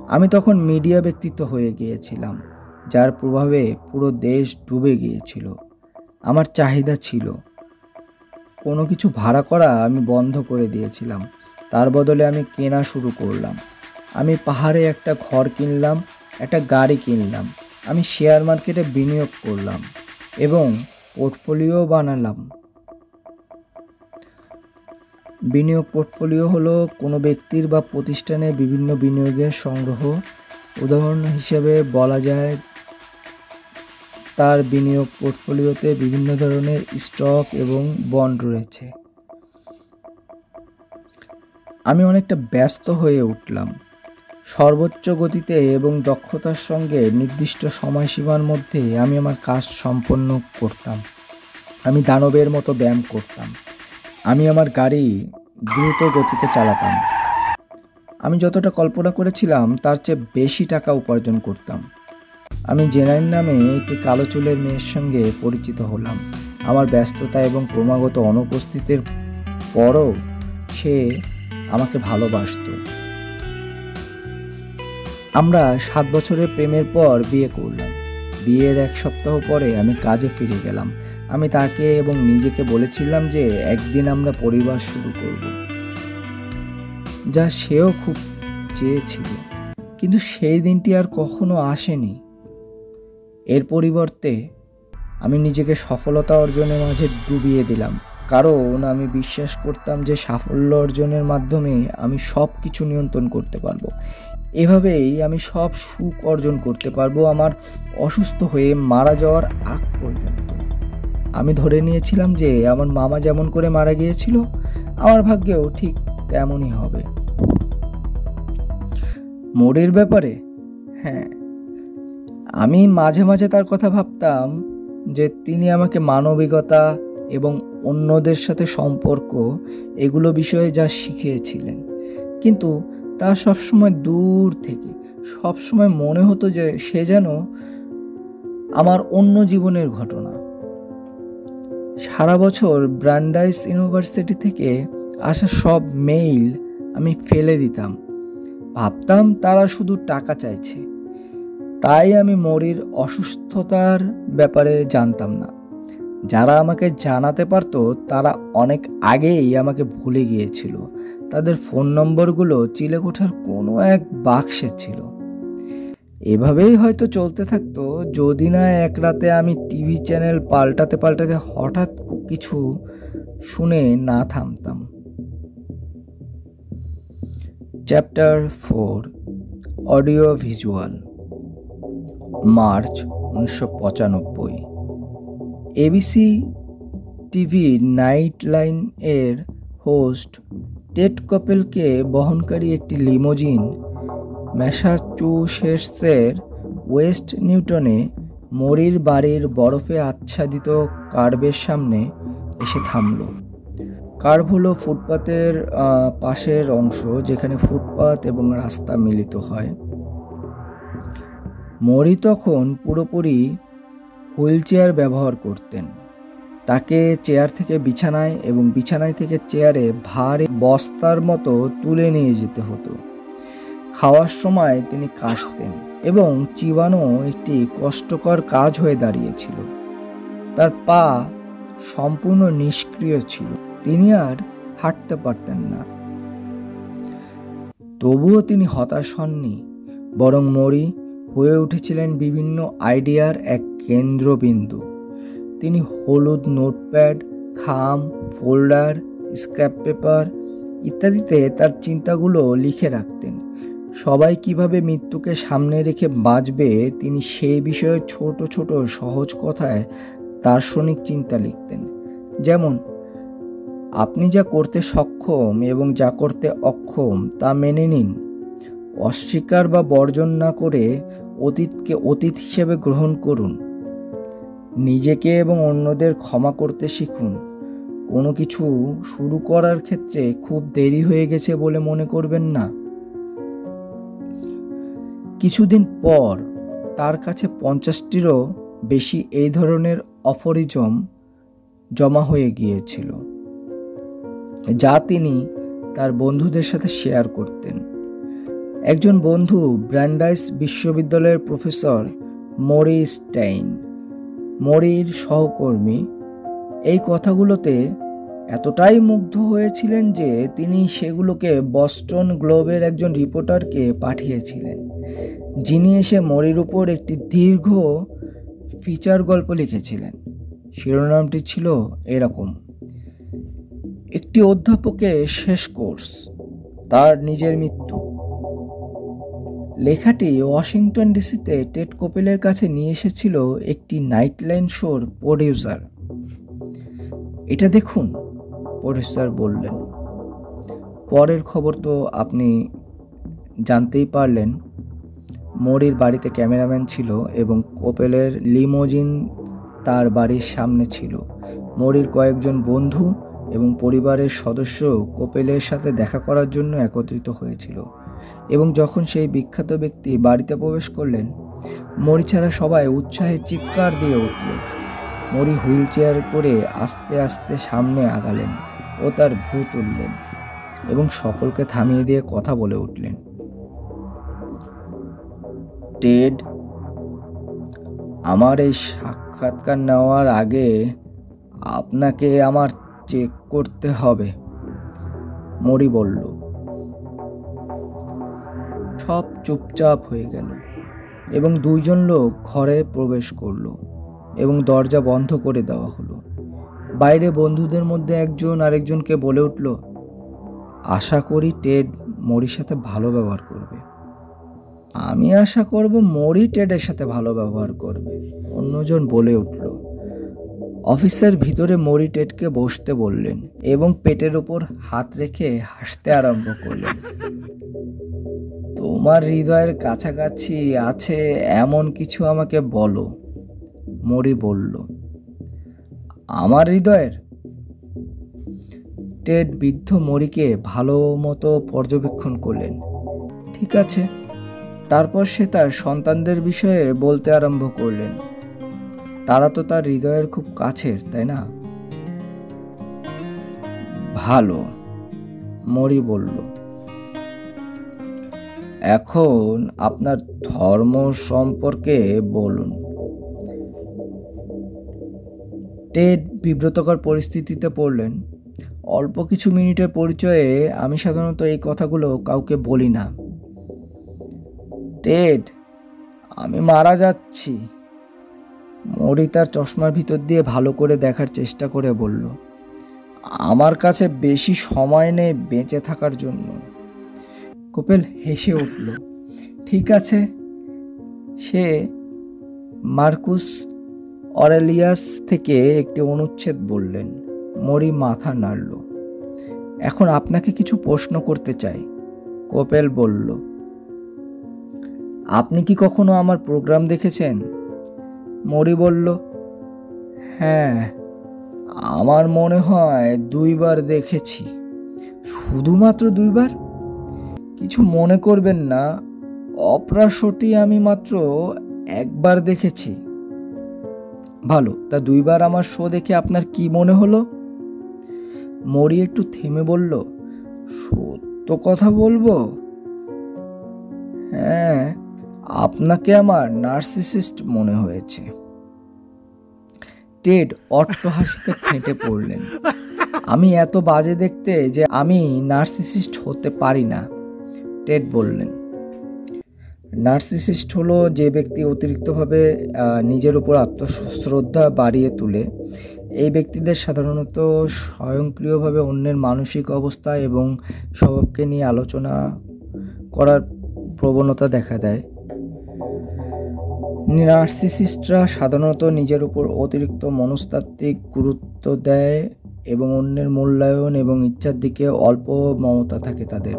আমি তখন মিডিয়া ব্যক্তিত্ব হয়ে গিয়েছিলাম। যার প্রভাবে পুরো দেশ ডুবে গিয়েছিল। আমার চাহিদা ছিল, কোনো কিছু ভাড়া করা আমি বন্ধ করে দিয়েছিলাম। তার বদলে আমি কেনা শুরু করলাম। আমি পাহাড়ে একটা ঘর কিনলাম, একটা গাড়ি কিনলাম। আমি শেয়ার মার্কেটে বিনিয়োগ করলাম এবং পোর্টফোলিও বানালাম। বিনিয়োগ পোর্টফোলিও হলো কোনো ব্যক্তির বা প্রতিষ্ঠানের বিভিন্ন বিনিয়োগের সংগ্রহ। উদাহরণ হিসেবে বলা যায়, তার বিনিয়োগ পোর্টফোলিওতে বিভিন্ন ধরনের স্টক এবং বন্ড রয়েছে। আমি অনেকটা ব্যস্ত হয়ে উঠলাম। সর্বোচ্চ গতিতে এবং দক্ষতার সঙ্গে নির্দিষ্ট সময়সীমার মধ্যে আমি আমার কাজ সম্পন্ন করতাম। আমি দানবের মতো ব্যায়াম করতাম। আমি আমার গাড়ি দ্রুত গতিতে চালাতাম। আমি যতটা কল্পনা করেছিলাম তার চেয়ে বেশি টাকা উপার্জন করতাম। আমি জেনাইন নামে একটি কালো চুলের মেয়ের সঙ্গে পরিচিত হলাম। আমার ব্যস্ততা এবং ক্রমাগত অনুপস্থিতির পরও সে আমাকে ভালোবাসতো। আমরা 7 বছরের প্রেমের পর বিয়ে করলাম। বিয়ের 1 সপ্তাহ পরে আমি কাজে ফিরে গেলাম। আমি তাকে এবং নিজেকে বলেছিলাম যে একদিন আমরা পরিবার শুরু করব, যা সেও খুব চেয়েছিল। কিন্তু সেই দিনটি আর কখনো আসেনি। এর পরিবর্তে আমি নিজেকে সফলতা অর্জনের মাঝে ডুবিয়ে দিলাম, কারণ আমি বিশ্বাস করতাম যে সাফল্য অর্জনের মাধ্যমে আমি সব কিছু নিয়ন্ত্রণ করতে পারবো। এভাবেই আমি সব সুখ অর্জন করতে পারবো, আমার অসুস্থ হয়ে মারা যাওয়ার আগ পর্যন্ত। আমি ধরে নিয়েছিলাম যে আমার মামা যেমন করে মারা গিয়েছিল, আমার ভাগ্যেও ঠিক তেমনই হবে। মোড়ের ব্যাপারে, হ্যাঁ, আমি মাঝে মাঝে তার কথা ভাবতাম যে তিনি আমাকে মানবিকতা এবং অন্যদের সাথে সম্পর্ক এগুলো বিষয়ে যা শিখিয়েছিলেন। কিন্তু তা সবসময় দূর থেকে, সবসময় মনে হতো যে সে যেন আমার অন্য জীবনের ঘটনা। সারা বছর ব্রান্ডাইস ইউনিভার্সিটি থেকে আসা সব মেইল আমি ফেলে দিতাম। ভাবতাম তারা শুধু টাকা চাইছে। তাই আমি মরির অসুস্থতার ব্যাপারে জানতাম না। যারা আমাকে জানাতে পারতো তারা অনেক আগেই আমাকে ভুলে গিয়েছিল। তাদের ফোন নম্বরগুলো চিলেকোঠার কোনো এক বাক্সে ছিল। এভাবেই হয়তো চলতে থাকতো যদি না এক রাতে আমি টিভি চ্যানেল পাল্টাতে পাল্টাতে হঠাৎ কিছু শুনে না থামতাম। Chapter 4, audio visual. March 1995। ABC টিভির নাইট লাইন এর হোস্ট টেড কপেলকে বহনকারী একটি লিমোজিন ম্যাসাচুসেটসের ওয়েস্ট নিউটনে মরির বাড়ির বরফে আচ্ছাদিত কার্ভের সামনে এসে থামল। কার্ভ হলো ফুটপাতের পাশের অংশ যেখানে ফুটপাত এবং রাস্তা মিলিত হয়। মরি তখন পুরোপুরি হুইলচেয়ার ব্যবহার করতেন। তাকে চেয়ার থেকে বিছানায় এবং বিছানায় থেকে চেয়ারে ভারী বস্তার মতো তুলে নিয়ে যেতে হতো। খাওয়ার সময় তিনি কাশতেন এবং চিবানো একটি কষ্টকর কাজ হয়ে দাঁড়িয়েছিল। তার পা সম্পূর্ণ নিষ্ক্রিয় ছিল। তিনি আর হাঁটতে পারতেন না। তবুও তিনি হতাশ হননি, বরং মরি হয়ে উঠেছিলেন বিভিন্ন আইডিয়ার এক কেন্দ্রবিন্দু। তিনি হলুদ নোটপ্যাড, খাম, ফোল্ডার, স্ক্র্যাপ পেপার ইত্যাদিতে তার চিন্তাগুলো লিখে রাখতেন। সবাই কিভাবে মৃত্যুকে সামনে রেখে বাঁচবে তিনি সেই বিষয়ে ছোট ছোট সহজ কথায় দার্শনিক চিন্তা লিখতেন। যেমন, আপনি যা করতে সক্ষম এবং যা করতে অক্ষম তা মেনে নিন। অস্বীকার বা বর্জন না করে অতীতকে অতীত হিসেবে গ্রহণ করুন। নিজেকে এবং অন্যদের ক্ষমা করতে শিখুন। কোনো কিছু শুরু করার ক্ষেত্রে খুব দেরি হয়ে গেছে বলে মনে করবেন না। কিছুদিন পর তার কাছে 50টিরও বেশি এই ধরনের অফরিজম জমা হয়ে গিয়েছিল, যা তিনি তার বন্ধুদের সাথে শেয়ার করতেন। একজন বন্ধু ব্র্যান্ডাইস বিশ্ববিদ্যালয়ের প্রফেসর মরি স্টেইন, মরির সহকর্মী, এই কথাগুলোতে এতটাই মুগ্ধ হয়েছিলেন যে তিনি সেগুলোকে বস্টন গ্লোবের একজন রিপোর্টারকে পাঠিয়েছিলেন, যিনি এসে মরির উপর একটি দীর্ঘ ফিচার গল্প লিখেছিলেন। শিরোনামটি ছিল এরকম: একটি অধ্যাপকের শেষ কোর্স, তার নিজের মৃত্যু। লেখাটি ওয়াশিংটন ডিসিতে টেড কোপেলের কাছে নিয়ে এসেছিল একটি নাইটলাইন শোর প্রডিউসার। এটা দেখুন, প্রডিউসার বললেন। পরের খবর তো আপনি জানতেই পারলেন। মরির বাড়িতে ক্যামেরাম্যান ছিল এবং কোপেলের লিমোজিন তার বাড়ির সামনে ছিল। মরির কয়েকজন বন্ধু এবং পরিবারের সদস্য কোপেলের সাথে দেখা করার জন্য একত্রিত হয়েছিল, এবং যখন সেই বিখ্যাত ব্যক্তি বাড়িতে প্রবেশ করলেন, মরি ছাড়া সবাই উৎসাহে চিৎকার দিয়ে উঠল। মরি হুইল চেয়ার করে আস্তে আস্তে সামনে আগালেন ও তার ভ্রু তুললেন এবং সকলকে থামিয়ে দিয়ে কথা বলে উঠলেন। টেড, আমার এই সাক্ষাৎকার নেওয়ার আগে আপনাকে আমার চেক করতে হবে, মরি বলল। সব চুপচাপ হয়ে গেল এবং দুইজন লোক ঘরে প্রবেশ করলো এবং দরজা বন্ধ করে দেওয়া হলো। বাইরে বন্ধুদের মধ্যে একজন আরেকজনকে বলে উঠল, আশা করি টেড মরির সাথে ভালো ব্যবহার করবে। আমি আশা করব মরি টেডের সাথে ভালো ব্যবহার করবে, অন্যজন বলে উঠল। অফিসার ভিতরে মরি টেডকে বসতে বললেন এবং পেটের উপর হাত রেখে হাসতে আরম্ভ করলেন। তোমার হৃদয়ের কাছাকাছি আছে এমন কিছু আমাকে বলো, মরি বলল। আমার হৃদয়ের? টেড বৃদ্ধ মরিকে ভালো মতো পর্যবেক্ষণ করলেন। ঠিক আছে। তারপর সে তার সন্তানদের বিষয়ে বলতে আরম্ভ করলেন। তারা তো তার হৃদয়ের খুব কাছের, তাই না? ভালো, মরি বলল। এখন আপনার ধর্ম সম্পর্কে বলুন। টেড বিব্রতকর পরিস্থিতিতে পড়লেন। অল্প কিছু মিনিটের পরিচয়ে আমি সাধারণত এই কথাগুলো কাউকে বলি না। টেড, আমি মারা যাচ্ছি, মরি তার চশমার ভিতর দিয়ে ভালো করে দেখার চেষ্টা করে বলল। আমার কাছে বেশি সময় নেই বেঁচে থাকার জন্য। কোপেল হেসে উঠল। ঠিক আছে। সে মার্কুস অরেলিয়াস থেকে একটি অনুচ্ছেদ বললেন। মরি মাথা নাড়ল। এখন আপনাকে কিছু প্রশ্ন করতে চাই, কোপেল বলল। আপনি কি কখনো আমার প্রোগ্রাম দেখেছেন? মরি বলল, হ্যাঁ, আমার মনে হয় 2 বার দেখেছি। শুধুমাত্র 2 বার? কিছু মনে করবেন না, অপরা শোটি আমি মাত্র 1 বার দেখেছি। ভালো, তা 2 বার আমার শো দেখে আপনার কি মনে হলো? মরি একটু থেমে বলল, সত্য কথা বলবো? হ্যাঁ, আপনাকে আমার নার্সিসিস্ট মনে হয়েছে। টেড অট্ট হাসিতে ফেটে পড়লেন। আমি এত বাজে দেখতে যে আমি নার্সিসিস্ট হতে পারি না, টেড বললেন। নার্সিসিস্ট হলো যে ব্যক্তি অতিরিক্তভাবে নিজের উপর আত্মশ্রদ্ধা বাড়িয়ে তোলে। এই ব্যক্তিদের সাধারণত স্বয়ংক্রিয়ভাবে অন্যের মানসিক অবস্থা এবং স্বভাবকে নিয়ে আলোচনা করার প্রবণতা দেখা দেয়। নার্সিসিস্টরা সাধারণত নিজের উপর অতিরিক্ত মনস্তাত্ত্বিক গুরুত্ব দেয় এবং অন্যের মূল্যায়ন এবং ইচ্ছার দিকে অল্প মমতা থাকে তাদের।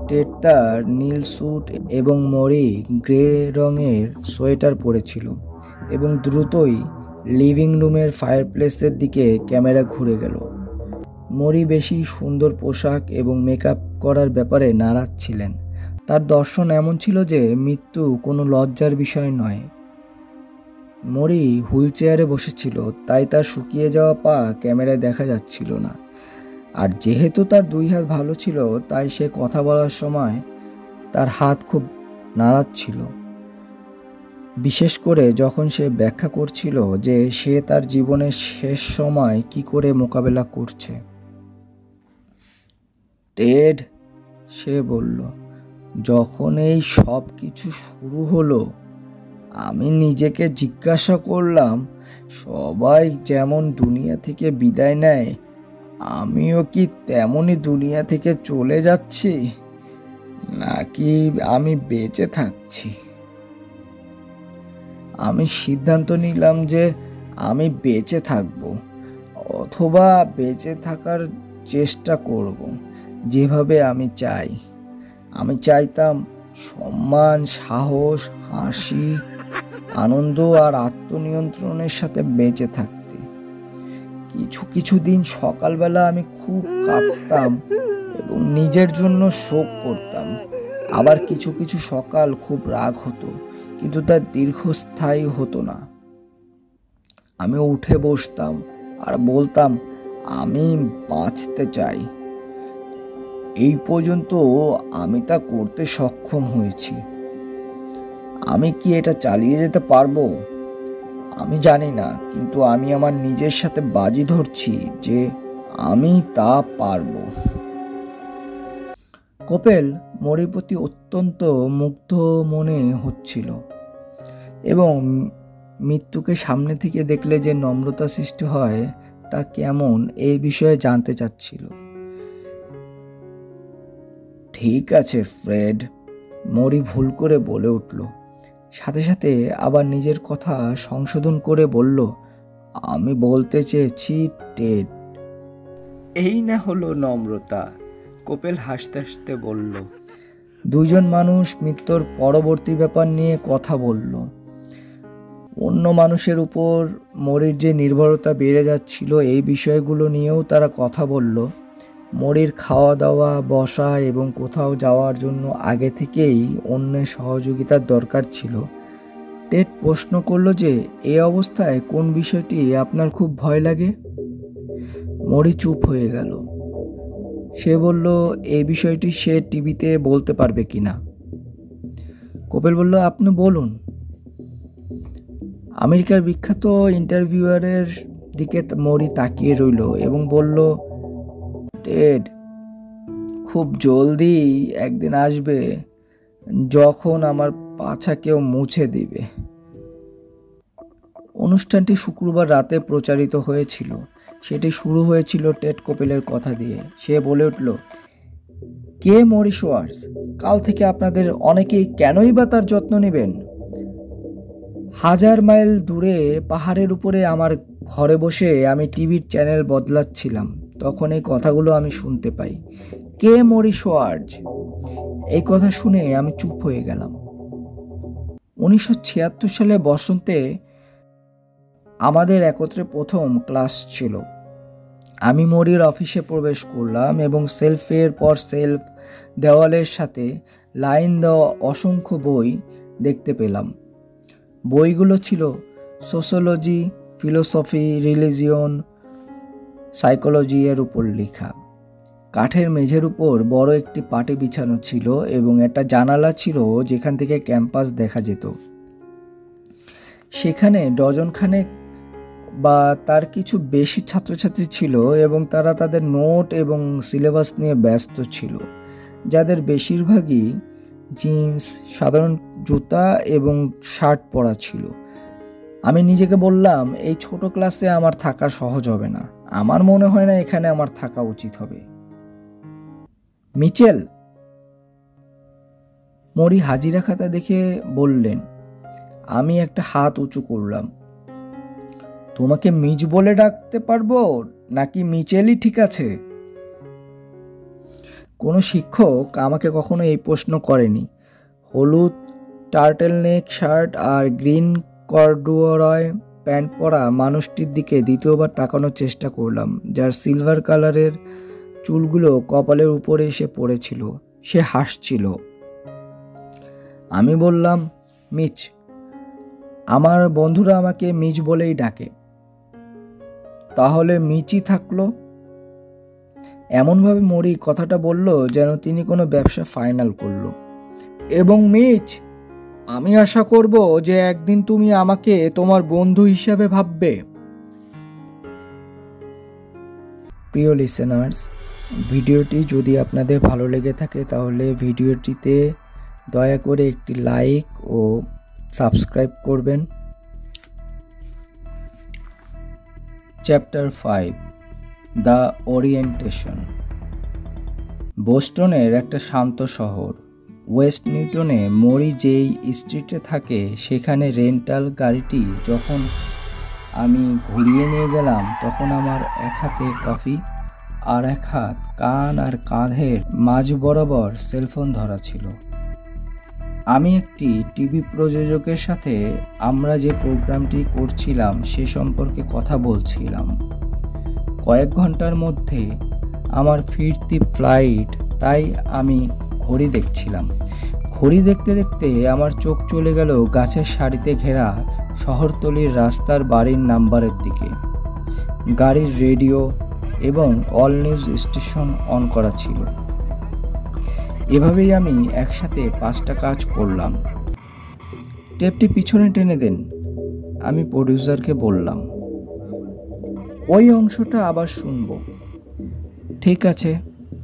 টেড তার নীল স্যুট এবং মরি গ্রে রঙের সোয়েটার পরেছিল এবং দ্রুতই লিভিং রুমের ফায়ারপ্লেসের দিকে ক্যামেরা ঘুরে গেল। মরি বেশি সুন্দর পোশাক এবং মেকআপ করার ব্যাপারে নারাজ ছিলেন। তার দর্শন এমন ছিল যে মৃত্যু কোনো লজ্জার বিষয় নয়। মরি হুইল চেয়ারে বসেছিল, তাই তার শুকিয়ে যাওয়া পা ক্যামেরায় দেখা যাচ্ছিল না। আর যেহেতু তার 2 হাত ভালো ছিল, তাই সে কথা বলার সময় তার হাত খুব নাড়াচ্ছিল। বিশেষ করে যখন সে ব্যাখ্যা করছিল যে সে তার জীবনের শেষ সময় কি করে মোকাবেলা করছে। টেড, সে বলল, যখন এই সব কিছু শুরু হলো আমি নিজেকে জিজ্ঞাসা করলাম, সবাই যেমন দুনিয়া থেকে বিদায় নেয় আমিও কি তেমনই দুনিয়া থেকে চলে যাচ্ছি, নাকি আমি বেঁচে থাকছি? আমি সিদ্ধান্ত নিলাম যে আমি বেঁচে থাকব, অথবা বেঁচে থাকার চেষ্টা করব যেভাবে আমি চাই। আমি চাইতাম সম্মান, সাহস, হাসি, আনন্দ আর আত্মনিয়ন্ত্রণের সাথে বেঁচে থাকতে। কিছু কিছু দিন সকালবেলা আমি খুব কাঁদতাম এবং নিজের জন্য শোক করতাম। আবার কিছু কিছু সকাল খুব রাগ হতো, কিন্তু তা দীর্ঘস্থায়ী হতো না। আমি উঠে বসতাম আর বলতাম, আমি বাঁচতে চাই। এই পর্যন্ত আমি তা করতে সক্ষম হয়েছি। আমি কি এটা চালিয়ে যেতে পারবো আমি জানি না, কিন্তু আমি আমার নিজের সাথে বাজি ধরছি যে আমি তা পারবো। কোপেল মরির প্রতি অত্যন্ত মুগ্ধ মনে হচ্ছিল এবং মৃত্যুকে সামনে থেকে দেখলে যে নম্রতা সৃষ্টি হয় তা কেমন এই বিষয়ে জানতে চাচ্ছিল। ঠিক আছে ফ্রেড, মরি ভুল করে বলে উঠল। সাথে সাথে আবার নিজের কথা সংশোধন করে বলল, আমি বলতে চেয়েছি টেড। এই না হলো নম্রতা, কোপেল হাসতে হাসতে বলল। দুইজন মানুষ মৃত্যুর পরবর্তী ব্যাপার নিয়ে কথা বলল। অন্য মানুষের উপর মরির যে নির্ভরতা বেড়ে যাচ্ছিল এই বিষয়গুলো নিয়েও তারা কথা বলল। মরির খাওয়া দাওয়া, বসা এবং কোথাও যাওয়ার জন্য আগে থেকেই অন্যের সহযোগিতার দরকার ছিল। টেড প্রশ্ন করল যে এই অবস্থায় কোন বিষয়টি আপনার খুব ভয় লাগে? মরি চুপ হয়ে গেল। সে বলল, এই বিষয়টি সে টিভিতে বলতে পারবে কিনা। কোপেল বলল, আপনি বলুন। আমেরিকার বিখ্যাত ইন্টারভিউয়ারের দিকে মরি তাকিয়ে রইল এবং বলল, টেড, খুব জলদি একদিন আসবে যখন আমার পাছা কেউ মুছে দিবে। অনুষ্ঠানটি শুক্রবার রাতে প্রচারিত হয়েছিল। সেটি শুরু হয়েছিল টেড কোপেলের কথা দিয়ে। সে বলে উঠল, কে মরি শোয়ার্জ? কাল থেকে আপনাদের অনেকেই কেনই বা তার যত্ন নেবেন? 1000 মাইল দূরে পাহাড়ের উপরে আমার ঘরে বসে আমি টিভির চ্যানেল বদলাচ্ছিলাম। তখন এই কথাগুলো আমি শুনতে পাই, কে মরি শোয়ার্জ? এই কথা শুনে আমি চুপ হয়ে গেলাম। 1976 সালে বসন্তে আমাদের একত্রে প্রথম ক্লাস ছিল। আমি মরির অফিসে প্রবেশ করলাম এবং সেলফের পর সেলফ, দেওয়ালের সাথে লাইন দেওয়া অসংখ্য বই দেখতে পেলাম। বইগুলো ছিল সোশ্যোলজি, ফিলোসফি, রিলিজিয়ন, সাইকোলজি এর উপর লেখা। কাঠের মেঝের উপর বড় একটি পাটি বিছানো ছিল এবং একটা জানালা ছিল যেখান থেকে ক্যাম্পাস দেখা যেত। সেখানে ডজনখানেক বা তার কিছু বেশি ছাত্রছাত্রী ছিল এবং তারা তাদের নোট এবং সিলেবাস নিয়ে ব্যস্ত ছিল, যাদের বেশিরভাগই জিন্স, সাধারণ জুতা এবং শার্ট পরা ছিল। আমি নিজেকে বললাম, এই ছোট ক্লাসে আমার থাকা সহজ হবে না। আমার মনে হয় না এখানে আমার থাকা উচিত হবে। মিচেল, মরি হাজিরা খাতা দেখে বললেন। আমি একটা হাত উঁচু করলাম। তোমাকে মিচ বলে ডাকতে পারবো নাকি মিচেলই ঠিক আছে? কোনো শিক্ষক আমাকে কখনো এই প্রশ্ন করেনি। হলুদ টার্টেলনেক শার্ট আর গ্রিন কর্ডুরয় প্যান্ট পরা মানুষটির দিকে দ্বিতীয়বার তাকানোর চেষ্টা করলাম, যার সিলভার কালারের চুলগুলো কপালের উপরে এসে পড়েছিল। সে হাসছিল। আমি বললাম, মিচ। আমার বন্ধুরা আমাকে মিচ বলেই ডাকে। তাহলে মিচই থাকলো। এমনভাবে মরি কথাটা বলল যেন তিনি কোনো ব্যবসা ফাইনাল করলো। এবং মিচ, আমি আশা করব যে একদিন তুমি আমাকে তোমার বন্ধু হিসাবে ভাববে। প্রিয় লিসেনার্স, ভিডিওটি যদি আপনাদের ভালো লেগে থাকে তাহলে ভিডিওটিতে দয়া করে একটি লাইক ও সাবস্ক্রাইব করবেন। Chapter 5, the orientation. বোস্টনের একটা শান্ত শহর। ওয়েস্ট নিউটনে মরি যেই স্ট্রিটে থাকে সেখানে রেন্টাল গাড়িটি যখন আমি ঘুরিয়ে নিয়ে গেলাম তখন আমার এক হাতে কফি আর এক হাত কান আর কাঁধের মাঝ বরাবর সেলফোন ধরা ছিল। আমি একটি টিভি প্রযোজকের সাথে আমরা যে প্রোগ্রামটি করছিলাম সে সম্পর্কে কথা বলছিলাম। কয়েক ঘন্টার মধ্যে আমার ফিরতি ফ্লাইট, তাই আমি ঘড়ি দেখছিলাম। ঘড়ি দেখতে দেখতে আমার চোখ চলে গেল গাছের সারিতে ঘেরা শহরতলির রাস্তার বাড়ির নাম্বারের দিকে। গাড়ির রেডিও এবং অল নিউজ স্টেশন অন করা ছিল। এভাবেই আমি একসাথে 5টা কাজ করলাম। টেপটি পিছনে টেনে দেন, আমি প্রডিউসারকে বললাম। ওই অংশটা আবার শুনব। ঠিক আছে,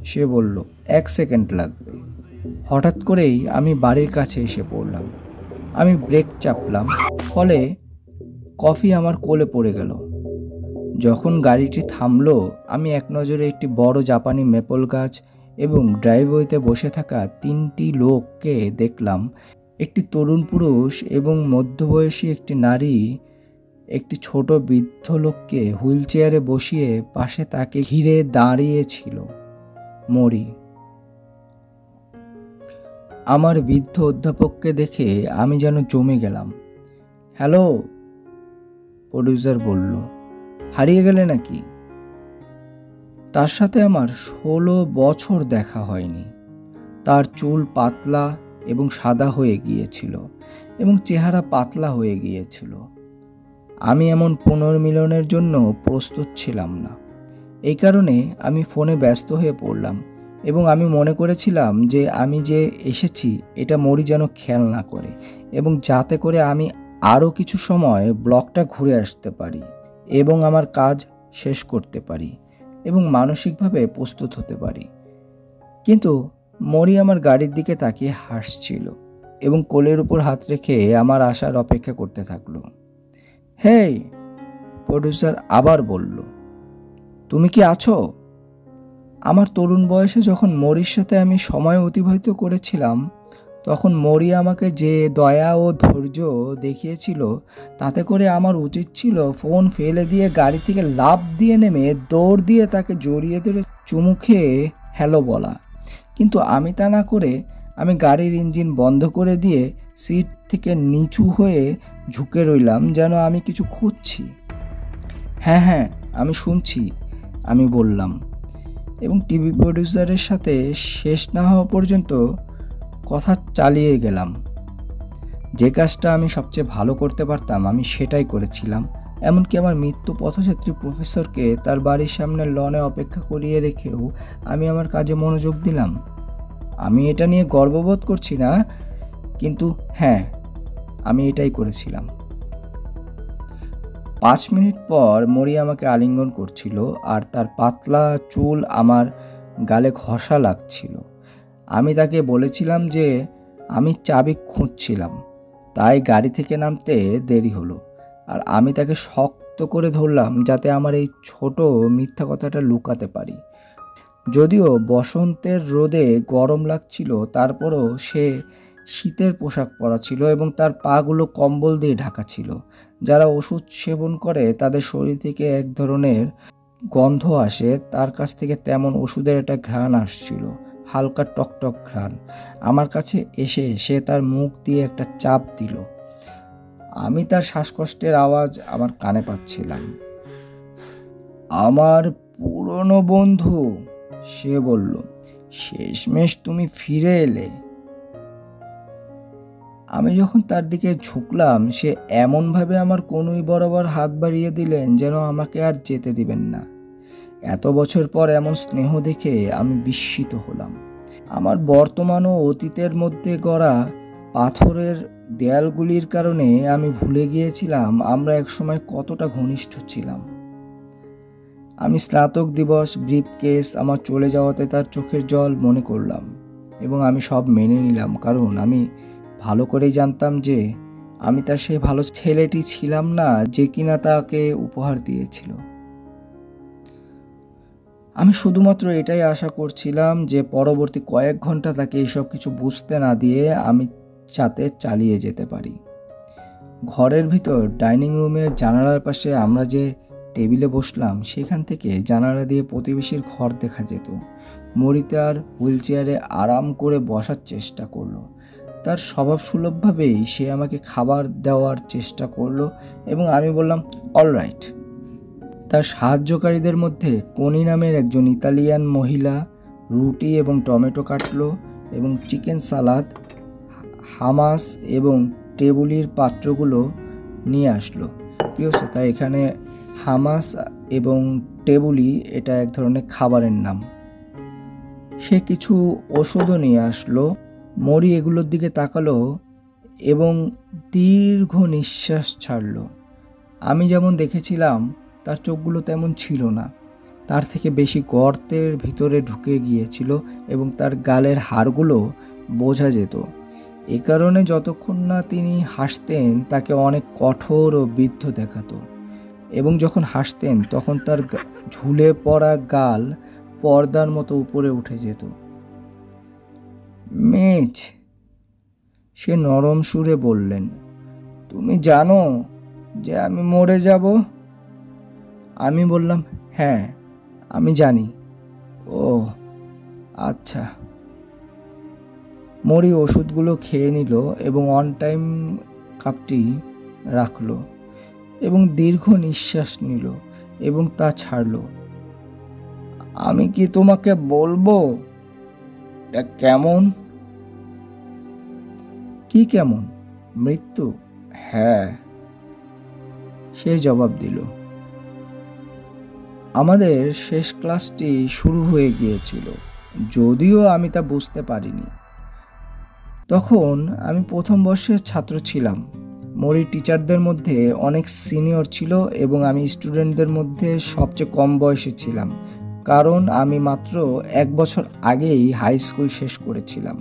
সে বলল, 1 সেকেন্ড লাগবে। হঠাৎ করেই আমি বাড়ির কাছে এসে পড়লাম। আমি ব্রেক চাপলাম, ফলে কফি আমার কোলে পড়ে গেল। যখন গাড়িটি থামলো আমি এক নজরে একটি বড় জাপানি মেপল গাছ এবং ড্রাইভওয়েতে বসে থাকা 3টি লোককে দেখলাম। একটি তরুণ পুরুষ এবং মধ্যবয়সী একটি নারী একটি ছোট বৃদ্ধ লোককে হুইল চেয়ারে বসিয়ে পাশে তাকে ঘিরে দাঁড়িয়েছিল। মরি। আমার বৃদ্ধ অধ্যাপককে দেখে আমি যেন জমে গেলাম। হ্যালো, প্রডিউসার বলল, হারিয়ে গেলে নাকি? তার সাথে আমার 16 বছর দেখা হয়নি। তার চুল পাতলা এবং সাদা হয়ে গিয়েছিল এবং চেহারা পাতলা হয়ে গিয়েছিল। আমি এমন পুনর্মিলনের জন্য প্রস্তুত ছিলাম না। এই কারণে আমি ফোনে ব্যস্ত হয়ে পড়লাম এবং আমি মনে করেছিলাম যে আমি যে এসেছি এটা মরি যেন খেয়াল না করে এবং যাতে করে আমি আরও কিছু সময় ব্লকটা ঘুরে আসতে পারি এবং আমার কাজ শেষ করতে পারি এবং মানসিকভাবে প্রস্তুত হতে পারি। কিন্তু মরি আমার গাড়ির দিকে তাকিয়ে হাসছিল এবং কোলের উপর হাত রেখে আমার আসার অপেক্ষা করতে থাকলো। হেই, প্রডিউসার আবার বলল, তুমি কি আছো? আমার তরুণ বয়সে যখন মরির সাথে আমি সময় অতিবাহিত করেছিলাম তখন মরি আমাকে যে দয়া ও ধৈর্য দেখিয়েছিল তাতে করে আমার উচিত ছিল ফোন ফেলে দিয়ে গাড়ি থেকে লাফ দিয়ে নেমে দৌড় দিয়ে তাকে জড়িয়ে ধরে চুমু খেয়ে হ্যালো বলা। কিন্তু আমি তা না করে আমি গাড়ির ইঞ্জিন বন্ধ করে দিয়ে সিট থেকে নিচু হয়ে ঝুঁকে রইলাম যেন আমি কিছু খুঁজছি। হ্যাঁ হ্যাঁ, আমি শুনছি, আমি বললাম এবং টিভি প্রডিউসারের সাথে শেষ না হওয়া পর্যন্ত কথা চালিয়ে গেলাম। যে কাজটা আমি সবচেয়ে ভালো করতে পারতাম আমি সেটাই করেছিলাম। এমনকি আমার মৃত্যু পথযাত্রী প্রফেসরকে তার বাড়ির সামনে লনে অপেক্ষা করিয়ে রেখেও আমি আমার কাজে মনোযোগ দিলাম। আমি এটা নিয়ে গর্ববোধ করছি না, কিন্তু হ্যাঁ, আমি এটাই করেছিলাম। 5 মিনিট পর মরি আমাকে আলিঙ্গন করছিল আর তার পাতলা চুল আমার গালে ঘষা লাগছিল। আমি তাকে বলেছিলাম যে আমি চাবি খুঁজছিলাম, তাই গাড়ি থেকে নামতে দেরি হলো। আর আমি তাকে শক্ত করে ধরলাম যাতে আমার এই ছোট মিথ্যা কথাটা লুকাতে পারি। যদিও বসন্তের রোদে গরম লাগছিল তারপরও সে শীতের পোশাক পরা ছিল এবং তার পাগুলো কম্বল দিয়ে ঢাকা ছিল। যারা ওষুধ সেবন করে তাদের শরীর থেকে এক ধরনের গন্ধ আসে, তার কাছ থেকে তেমন ওষুধের একটা ঘ্রাণ আসছিল, হালকা টকটক ঘ্রাণ। আমার কাছে এসে সে তার মুখ দিয়ে একটা চাপ দিল। আমি তার শ্বাসকষ্টের আওয়াজ আমার কানে পাচ্ছিলাম। আমার পুরনো বন্ধু, সে বলল, শেষমেশ তুমি ফিরে এলে। আমি যখন তার দিকে ঝুঁকলাম সে এমনভাবে আমার কনুই বরাবর হাত বাড়িয়ে দিলেন যেন আমাকে আর যেতে দিবেন না। এত বছর পর এমন স্নেহ দেখে আমি বিস্মিত হলাম। আমার বর্তমান ও অতীতের মধ্যে গড়া পাথরের দেয়ালগুলির কারণে আমি ভুলে গিয়েছিলাম আমরা একসময় কতটা ঘনিষ্ঠ ছিলাম। আমি স্নাতক দিবস, ব্রিফকেস আমার চলে যাওয়াতে তার চোখের জল মনে করলাম এবং আমি সব মেনে নিলাম, কারণ আমি ভালো করেই জানতাম যে আমি তার সেই ভালো ছেলেটি ছিলাম না যে কিনা তাকে উপহার দিয়েছিল। আমি শুধুমাত্র এটাই আশা করছিলাম যে পরবর্তী কয়েক ঘন্টা তাকে এইসব কিছু বুঝতে না দিয়ে আমি যাতে চালিয়ে যেতে পারি। ঘরের ভিতর ডাইনিং রুমের জানালার পাশে আমরা যে টেবিলে বসলাম সেখান থেকে জানালা দিয়ে প্রতিবেশীর ঘর দেখা যেত। মরি তার হুইল চেয়ারে আরাম করে বসার চেষ্টা করলো। তার স্বভাবসুলভভাবেই সে আমাকে খাবার দেওয়ার চেষ্টা করলো এবং আমি বললাম অলরাইট। তার সাহায্যকারীদের মধ্যে কোনি নামের একজন ইতালিয়ান মহিলা রুটি এবং টমেটো কাটলো এবং চিকেন সালাদ, হামাস এবং টেবুলির পাত্রগুলো নিয়ে আসলো। প্রিয় শ্রোতা, এখানে হামাস এবং টেবুলি এটা এক ধরনের খাবারের নাম। সে কিছু ওষুধও নিয়ে আসলো। মরি এগুলোর দিকে তাকালো এবং দীর্ঘ নিঃশ্বাস ছাড়লো। আমি যেমন দেখেছিলাম তার চোখগুলো তেমন ছিল না, তার থেকে বেশি গর্তের ভিতরে ঢুকে গিয়েছিল এবং তার গালের হাড়গুলো বোঝা যেত। এ কারণে যতক্ষণ না তিনি হাসতেন তাকে অনেক কঠোর ও বৃদ্ধ দেখাতো এবং যখন হাসতেন তখন তার ঝুলে পড়া গাল পর্দার মতো উপরে উঠে যেত। মেজ, সে নরম সুরে বললেন, তুমি জানো যে আমি মরে যাব? আমি বললাম, হ্যাঁ আমি জানি। ও আচ্ছা। মরি ওষুধগুলো খেয়ে নিল এবং অন টাইম কাপটি রাখলো এবং দীর্ঘ নিঃশ্বাস নিল এবং তা ছাড়ল। আমি কি তোমাকে বলবো এটা কেমন? কি কেমন? মৃত্যু? হ্যাঁ, সে জবাব দিল। আমাদের শেষ ক্লাসটি শুরু হয়ে গিয়েছিল, যদিও আমি তা বুঝতে পারিনি। তখন আমি প্রথম বর্ষের ছাত্র ছিলাম। মরি টিচারদের মধ্যে অনেক সিনিয়র ছিল এবং আমি স্টুডেন্টদের মধ্যে সবচেয়ে কম বয়সী ছিলাম, কারণ আমি মাত্র 1 বছর আগেই হাই স্কুল শেষ করেছিলাম।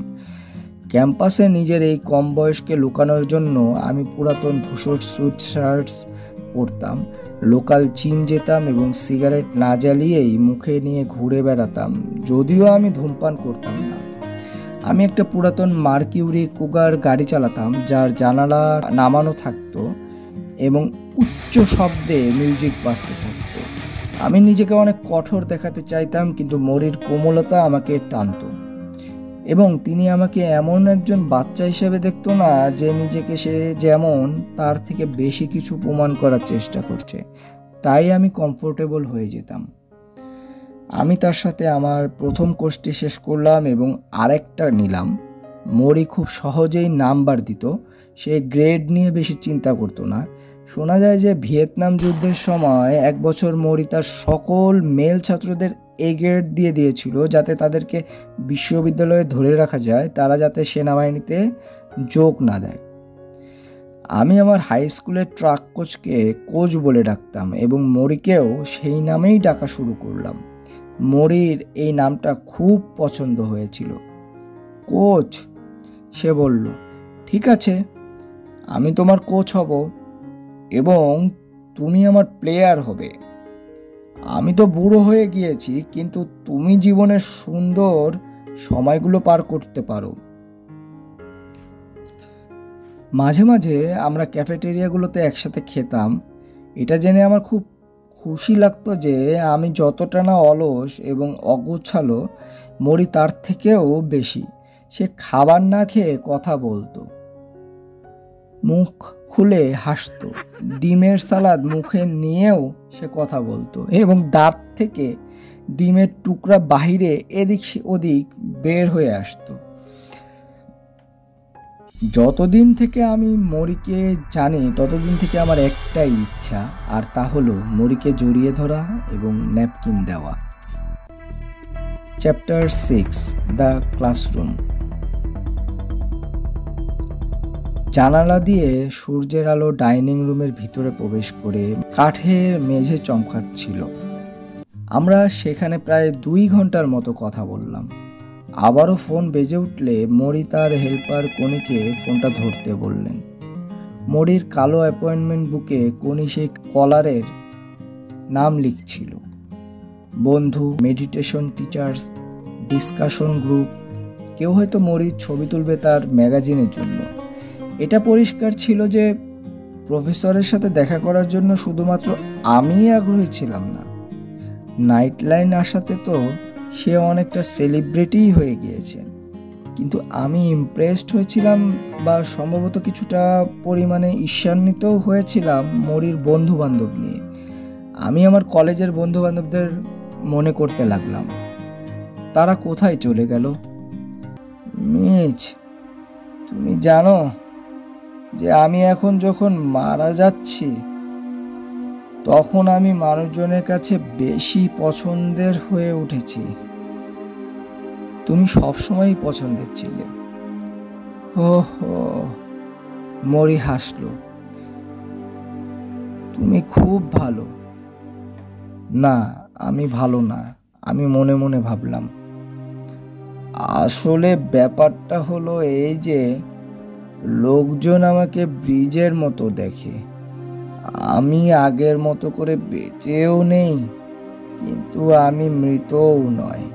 ক্যাম্পাসে নিজের এই কম বয়সকে লুকানোর জন্য আমি পুরাতন ধূসর সুইট শার্টস পরতাম, লোকাল জিম যেতাম এবং সিগারেট না জ্বালিয়েই মুখে নিয়ে ঘুরে বেড়াতাম, যদিও আমি ধূমপান করতাম না। আমি একটা পুরাতন মার্কিউরি কুগার গাড়ি চালাতাম যার জানালা নামানো থাকতো এবং উচ্চ শব্দে মিউজিক বাজতে থাকতো। আমি নিজেকে অনেক কঠোর দেখাতে চাইতাম, কিন্তু মরির কোমলতা আমাকে টানত এবং তিনি আমাকে এমন একজন বাচ্চা হিসেবে দেখতো না যে নিজেকে সে যেমন তার থেকে বেশি কিছু প্রমাণ করার চেষ্টা করছে। তাই আমি কমফোর্টেবল হয়ে যেতাম। আমি তার সাথে আমার প্রথম কোর্সটি শেষ করলাম এবং আরেকটা নিলাম। মরি খুব সহজেই নাম্বার দিত, সে গ্রেড নিয়ে বেশি চিন্তা করতো না। শোনা যায় যে ভিয়েতনাম যুদ্ধের সময় 1 বছর মরি তার সকল মেল ছাত্রদের এ গ্রেড দিয়ে দিয়েছিল, যাতে তাদেরকে বিশ্ববিদ্যালয়ে ধরে রাখা যায়, তারা যাতে সেনাবাহিনীতে যোগ না দেয়। আমি আমার হাই স্কুলের ট্রাক কোচকে কোচ বলে ডাকতাম এবং মরিকেও সেই নামেই ডাকা শুরু করলাম। মরির এই নামটা খুব পছন্দ হয়েছিল। কোচ, সে বলল, ঠিক আছে, আমি তোমার কোচ হব এবং তুমি আমার প্লেয়ার হবে। আমি তো বুড়ো হয়ে গিয়েছি, কিন্তু তুমি জীবনের সুন্দর সময়গুলো পার করতে পারো। মাঝে মাঝে আমরা ক্যাফেটেরিয়াগুলোতে একসাথে খেতাম। এটা জেনে আমার খুব খুশি লাগতো যে আমি যতটা না অলস এবং অগোছালো, মরি তার থেকেও বেশি। সে খাবার না খেয়ে কথা বলতো, মুখ খুলে হাসতো, ডিমের সালাদ মুখে নিয়েও সে কথা বলতো এবং দাঁত থেকে ডিমের টুকরা বাহিরে এদিক ওদিক বের হয়ে আসতো। যতদিন থেকে আমি মরিকে জানি ততদিন থেকে আমার একটাই ইচ্ছা, আর তা হলো মরিকে জড়িয়ে ধরা এবং ন্যাপকিন দেওয়া। Chapter 6, the classroom. জানালা দিয়ে সূর্যের আলো ডাইনিং রুমের ভিতরে প্রবেশ করে কাঠের মেঝে চমকাচ্ছিল। আমরা সেখানে প্রায় 2 ঘন্টার মতো কথা বললাম। আবারও ফোন বেজে উঠলে মরি তার হেল্পার কনিকে ফোনটা ধরতে বললেন। মরির কালো অ্যাপয়েন্টমেন্ট বুকে কনি সেই কলারের নাম লিখছিল। বন্ধু, মেডিটেশন টিচার্স, ডিসকাশন গ্রুপ। কেউ হয়তো মরির ছবি তুলবে তার ম্যাগাজিনের জন্য। এটা পরিষ্কার ছিল যে প্রফেসরের সাথে দেখা করার জন্য শুধুমাত্র আমিই আগ্রহী ছিলাম না। নাইট লাইন আসাতে তো সে অনেকটা সেলিব্রিটি হয়ে গিয়েছেন, কিন্তু আমি ইমপ্রেসড হয়েছিলাম বা সম্ভবত কিছুটা পরিমাণে ঈর্ষান্বিতও হয়েছিলাম মরির বন্ধু বান্ধব নিয়ে। আমি আমার কলেজের বন্ধু বান্ধবদের মনে করতে লাগলাম, তারা কোথায় চলে গেল। মিচ, তুমি জানো যে আমি এখন যখন মারা যাচ্ছি তখন আমি মানুষজনের কাছে বেশি পছন্দের হয়ে উঠেছি। তুমি সবসময়ই পছন্দের ছিলে। ওহো, মরি হাসলো। তুমি খুব ভালো। না, আমি ভালো না, আমি মনে মনে ভাবলাম। আসলে ব্যাপারটা হলো এই যে লোকজন আমাকে ব্রিজের মতো দেখে। আমি আগের মতো করে বেঁচেও নেই, কিন্তু আমি মৃতও নয়।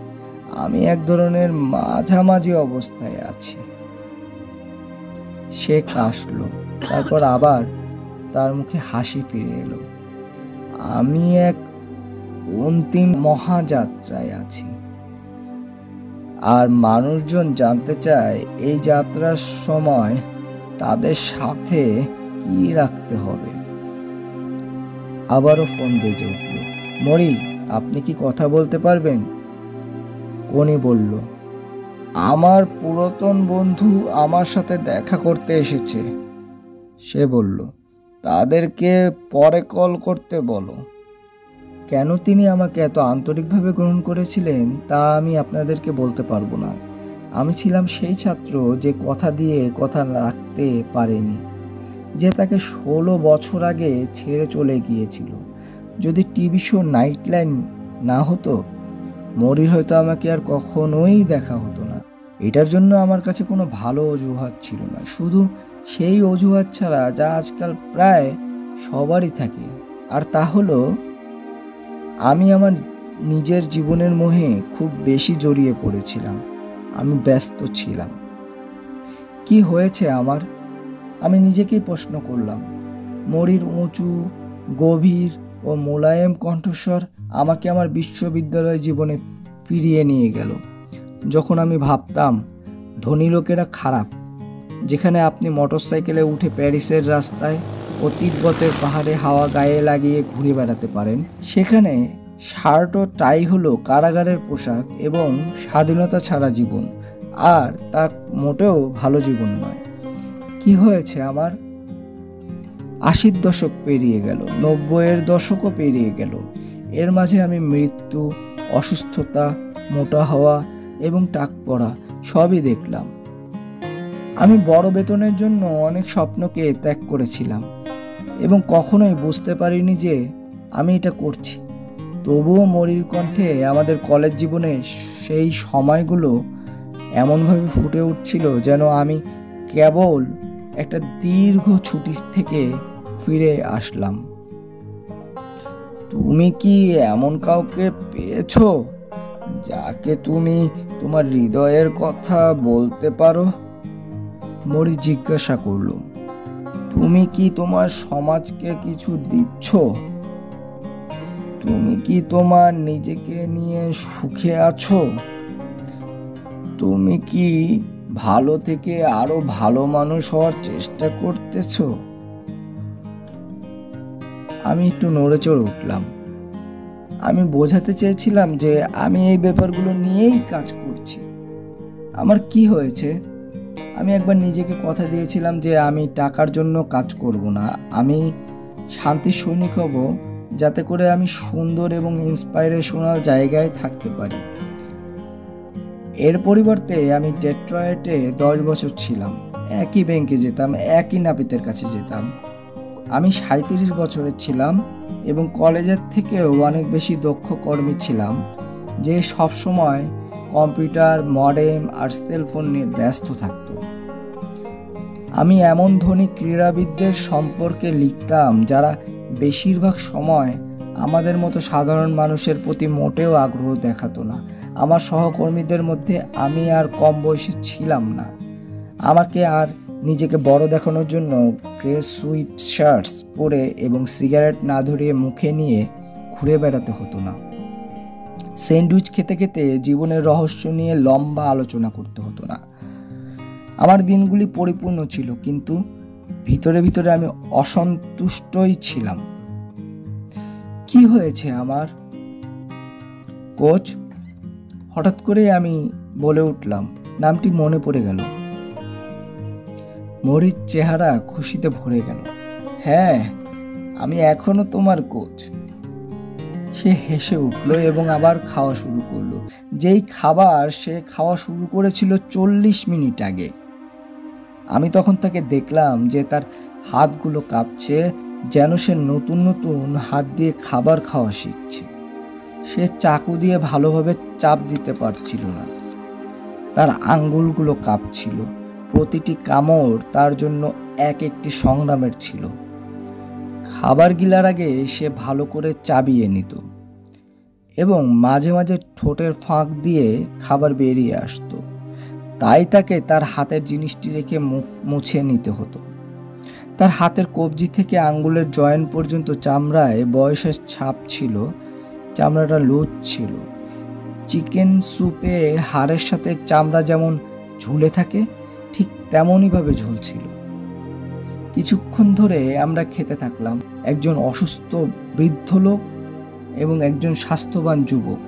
আমি এক ধরনের মাঝামাঝি অবস্থায় আছি। সে কাশলো, তারপর আবার তার মুখে হাসি ফিরে এলো। আমি এক অন্তিম মহাযাত্রায় আছি, আর মানুষজন জানতে চায় এই যাত্রার সময় তাদের সাথে কি রাখতে হবে। আবারও ফোন বেজে উঠল। মরি, আপনি কি কথা বলতে পারবেন? কনি বলল, আমার পুরাতন বন্ধু আমার সাথে দেখা করতে এসেছে। সে বলল, তাদেরকে পরে কল করতে বলো। কেন তিনি আমাকে এত আন্তরিকভাবে গ্রহণ করেছিলেন তা আমি আপনাদেরকে বলতে পারবো না। আমি ছিলাম সেই ছাত্র যে কথা দিয়ে কথা রাখতে পারেনি, যে তাকে 16 বছর আগে ছেড়ে চলে গিয়েছিল। যদি টিভি শো নাইট লাইন না হতো, মরির হয়তো আমাকে আর কখনোই দেখা হতো না। এটার জন্য আমার কাছে কোনো ভালো অজুহাত ছিল না, শুধু সেই অজুহাত ছাড়া যা আজকাল প্রায় সবারই থাকে, আর তা হলো আমি আমার নিজের জীবনের মোহে খুব বেশি জড়িয়ে পড়েছিলাম। আমি ব্যস্ত ছিলাম। কি হয়েছে আমার? আমি নিজেকেই প্রশ্ন করলাম। মরির উঁচু, গভীর ও মোলায়েম কণ্ঠস্বর আমাকে আমার বিশ্ববিদ্যালয় জীবনে ফিরিয়ে নিয়ে গেল, যখন আমি ভাবতাম ধনী লোকেরা খারাপ, যেখানে আপনি মোটরসাইকেলে উঠে প্যারিসের রাস্তায় ও তিব্বতের পাহাড়ে হাওয়া গায়ে লাগিয়ে ঘুরে বেড়াতে পারেন, সেখানে শার্ট ও টাই হলো কারাগারের পোশাক এবং স্বাধীনতা ছাড়া জীবন, আর তা মোটেও ভালো জীবন নয়। কি হয়েছে আমার? 80-র দশক পেরিয়ে গেল, 90-এর দশকও পেরিয়ে গেল। এর মাঝে আমি মৃত্যু, অসুস্থতা, মোটা হওয়া এবং টাক পড়া সবই দেখলাম। আমি বড় বেতনের জন্য অনেক স্বপ্নকে ত্যাগ করেছিলাম এবং কখনোই বুঝতে পারিনি যে আমি এটা করছি। তবুও মরির কণ্ঠে আমাদের কলেজ জীবনে সেই সময়গুলো এমনভাবে ফুটে উঠছিল যেন আমি কেবল একটা দীর্ঘ ছুটি থেকে ফিরে আসলাম। তুমি কি এমন কাউকে পেয়েছো যাকে তুমি তোমার হৃদয়ের কথা বলতে পারো? মরি জিজ্ঞাসা করল। তুমি কি তোমার সমাজকে কিছু দিচ্ছ? তুমি কি তোমার নিজেকে নিয়ে সুখে আছো? তুমি কি ভালো থেকে আরো ভালো মানুষ হওয়ার চেষ্টা করতেছো? আমি একটু নড়েচড়ে উঠলাম। আমি বোঝাতে চেয়েছিলাম যে আমি এই ব্যাপারগুলো নিয়েই কাজ করছি। আমার কি হয়েছে? আমি একবার নিজেকে কথা দিয়েছিলাম যে আমি টাকার জন্য কাজ করব না, আমি শান্তির সৈনিক হব, যাতে করে আমি সুন্দর এবং ইন্সপাইরেশনাল জায়গায় থাকতে পারি। এর পরিবর্তে আমি ডেট্রয়েটে 10 বছর ছিলাম। একই ব্যাংকে যেতাম, একই নাপিতের কাছে যেতাম। আমি 37 বছরের ছিলাম এবং কলেজের থেকেও অনেক বেশি দক্ষ কর্মী ছিলাম, যে সবসময় কম্পিউটার, মডেম আর সেলফোন নিয়ে ব্যস্ত থাকত। আমি এমন ধনী ক্রীড়াবিদদের সম্পর্কে লিখতাম যারা বেশিরভাগ সময় আমাদের মতো সাধারণ মানুষের প্রতি মোটেও আগ্রহ দেখাতো না। আমার সহকর্মীদের মধ্যে আমি আর কম বয়সী ছিলাম না। আমাকে আর নিজেকে বড় দেখানোর জন্য গ্রে সুইট শার্টস পরে এবং সিগারেট না ধরিয়ে মুখে নিয়ে ঘুরে বেড়াতে হতো না। স্যান্ডউইচ খেতে খেতে জীবনের রহস্য নিয়ে লম্বা আলোচনা করতে হতো না। আমার দিনগুলি পরিপূর্ণ ছিল, কিন্তু ভিতরে ভিতরে আমি অসন্তুষ্টই ছিলাম। কি হয়েছে আমার কোচ? হঠাৎ করে আমি বলে উঠলাম। নামটি মনে পড়ে গেল। মরির চেহারা খুশিতে ভরে গেল। হ্যাঁ, আমি এখনো তোমার কোচ। সে হেসে উঠল এবং আবার খাওয়া শুরু করলো। যেই খাবার সে খাওয়া শুরু করেছিল 40 মিনিট আগে। আমি তখন তাকে দেখলাম যে তার হাতগুলো কাঁপছে, যেন সে নতুন নতুন হাত দিয়ে খাবার খাওয়া শিখছে। সে চাকু দিয়ে ভালোভাবে চাপ দিতে পারছিল না। তার আঙ্গুলগুলো কাঁপছিল। প্রতিটি কামড় তার জন্য এক একটি সংগ্রামের ছিল। খাবার গিলার আগে সে ভালো করে চাবিয়ে নিত এবং মাঝে মাঝে ঠোঁটের ফাঁক দিয়ে খাবার বেরিয়ে আসতো। তাই তাকে তার হাতের জিনিসটি রেখে মুখ মুছে নিতে হতো। তার হাতের কবজি থেকে আঙ্গুলের জয়েন্ট পর্যন্ত চামড়ায় বয়সের ছাপ ছিল। চামড়াটা লুজ ছিল। চিকেন স্যুপে হাড়ের সাথে চামড়া যেমন ঝুলে থাকে, ঠিক তেমনইভাবে ঝুলছিল। কিছুক্ষণ ধরে আমরা খেতে থাকলাম। একজন অসুস্থ বৃদ্ধ লোক এবং একজন স্বাস্থ্যবান যুবক।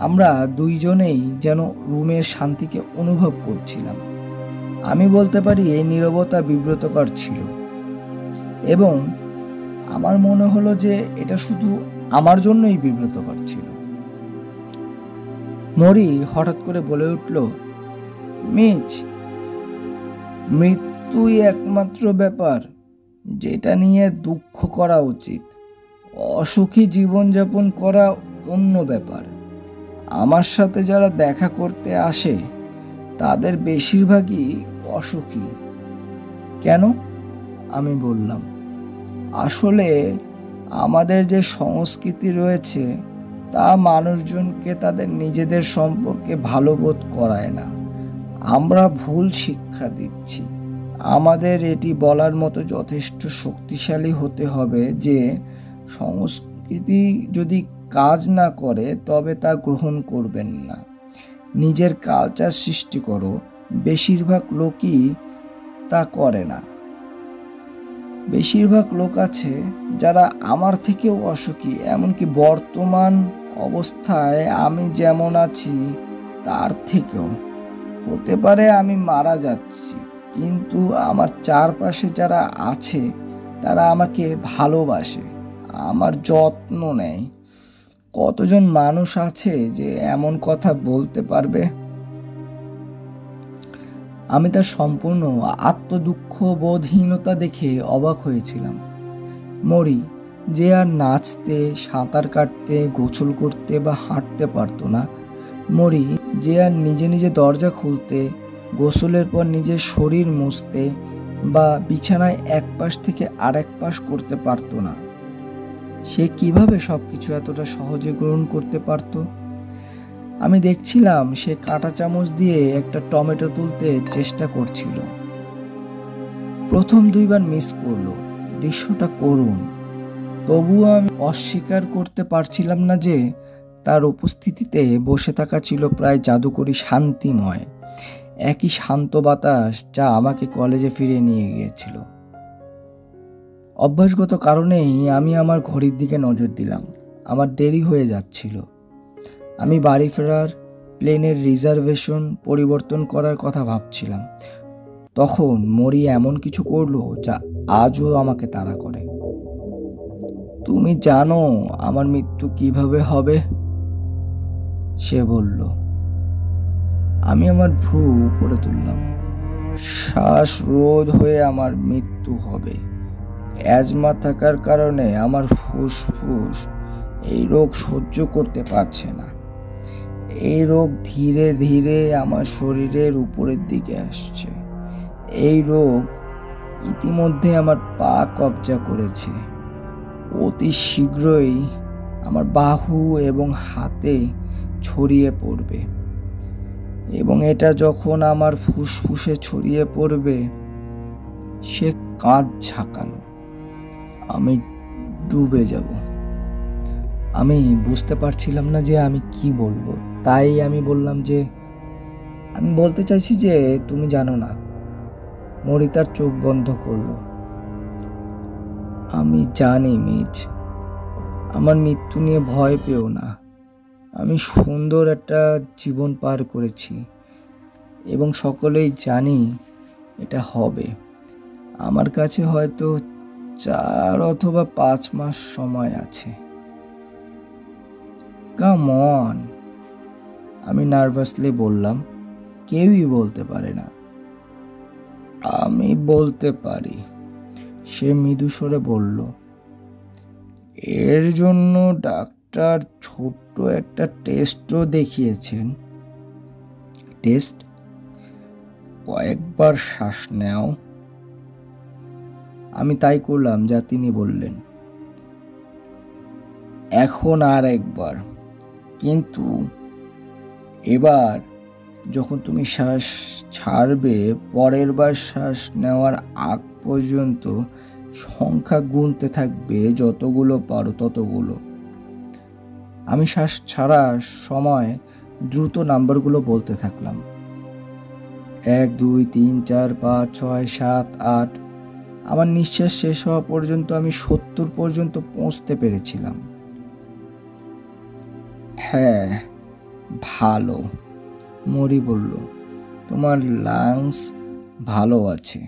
আমরা দুইজনেই যেন রুমের শান্তিকে অনুভব করছিলাম। আমি বলতে পারি এই নীরবতা বিব্রতকর ছিল এবং আমার মনে হলো যে এটা শুধু আমার জন্যই বিব্রতকর ছিল। মরি হঠাৎ করে বলে উঠল, মিচ, মৃত্যুই একমাত্র ব্যাপার যেটা নিয়ে দুঃখ করা উচিত। অসুখী জীবনযাপন করা অন্য ব্যাপার। আমার সাথে যারা দেখা করতে আসে তাদের বেশিরভাগই অসুখী। কেন? আমি বললাম, আসলে আমাদের যে সংস্কৃতি রয়েছে তা মানুষজনকে তাদের নিজেদের সম্পর্কে ভালো বোধ করায় না। আমরা ভুল শিক্ষা দিচ্ছি। আমাদের এটি বলার মতো যথেষ্ট শক্তিশালী হতে হবে যে সংস্কৃতি যদি কাজ না করে তবে তা গ্রহণ করবেন না। নিজের কালচার সৃষ্টি করো। বেশিরভাগ লোকই তা করে না। বেশিরভাগ লোক আছে যারা আমার থেকেও অসুখী, এমনকি বর্তমান অবস্থায় আমি যেমন আছি তার থেকেও। হতে পারে আমি মারা যাচ্ছি, কিন্তু আমার চারপাশে যারা আছে তারা আমাকে ভালোবাসে, আমার যত্ন নেয়। কতজন মানুষ আছে যে এমন কথা বলতে পারবে? আমি তার সম্পূর্ণ আত্মদুঃখ বোধহীনতা দেখে অবাক হয়েছিলাম। মরি, যে আর নাচতে, সাঁতার কাটতে, গোসল করতে বা হাঁটতে পারতো না। মরি, যে আর নিজে নিজে দরজা খুলতে, গোসলের পর নিজের শরীর মুছতে বা বিছানায় এক পাশ থেকে আরেক পাশ করতে পারতো না। সে কিভাবে সবকিছু এতটা সহজে গ্রহণ করতে পারত? আমি দেখছিলাম সে কাঁটা চামচ দিয়ে একটা টমেটো তুলতে চেষ্টা করছিল। প্রথম 2 বার মিস করলো। দৃশ্যটা করুণ। তবুও আমি অস্বীকার করতে পারছিলাম না যে তার উপস্থিতিতে বসে থাকা ছিল প্রায় জাদুকরী শান্তিময়, একই শান্ত বাতাস যা আমাকে কলেজে ফিরিয়ে নিয়ে গিয়েছিল। অভ্যাসগত কারণেই আমি আমার ঘড়ির দিকে নজর দিলাম। আমার দেরি হয়ে যাচ্ছিল। আমি বাড়ি ফেরার প্লেনের রিজার্ভেশন পরিবর্তন করার কথা ভাবছিলাম। তখন মরি এমন কিছু করলো যা আজও আমাকে তাড়া করে। তুমি জানো আমার মৃত্যু কিভাবে হবে? সে বলল। আমি আমার ভ্রু উপরে তুললাম। শ্বাসরোধ হয়ে আমার মৃত্যু হবে। অ্যাজমা থাকার কারণে আমার ফুসফুস এই রোগ সহ্য করতে পারছে না। এই রোগ ধীরে ধীরে আমার শরীরের উপরের দিকে আসছে। এই রোগ ইতিমধ্যে আমার পা কবজা করেছে। অতি শীঘ্রই আমার বাহু এবং হাতে ছড়িয়ে পড়বে, এবং এটা যখন আমার ফুসফুসে ছড়িয়ে পড়বে, সে কাঁধ ঝাঁকালো, আমি ডুবে যাব। আমি বুঝতে পারছিলাম না যে আমি কি বলবো, তাই আমি বললাম যে আমি বলতে চাইছি যে তুমি জানো না। মরি তার চোখ বন্ধ করলো। আমি জানি মিজ, আমার মৃত্যু নিয়ে ভয় পেও না। আমি সুন্দর একটা জীবন পার করেছি এবং সকলেই জানি এটা হবে। আমার কাছে হয়তো 4 অথবা 5 মাস সময় আছে। কাম অন, আমি নার্ভাসলি বললাম। কেউই বলতে পারে না। আমি বলতে পারি, সে মৃদু স্বরে বলল। এর জন্য ডাক্তার ছোট্ট একটা টেস্টও দেখিয়েছেন। টেস্ট? কয়েকবার শ্বাস নাও। আমি তাই করলাম যা তিনি বললেন। এখন আর একবার, কিন্তু এবার যখন তুমি শ্বাস ছাড়বে, পরের বার শ্বাস নেওয়ার আগ পর্যন্ত সংখ্যা গুনতে থাকবে, যতগুলো পারো ততগুলো। আমি শ্বাস ছাড়ার সময় দ্রুত নাম্বারগুলো বলতে থাকলাম। 1 2 3 4 5 6 7 8। আমার নিঃশ্বাস শেষ হওয়া পর্যন্ত আমি 70 পর্যন্ত পৌঁছতে পেরেছিলাম। হ্যাঁ, ভালো, মরি বলল। তোমার লাংস ভালো আছে।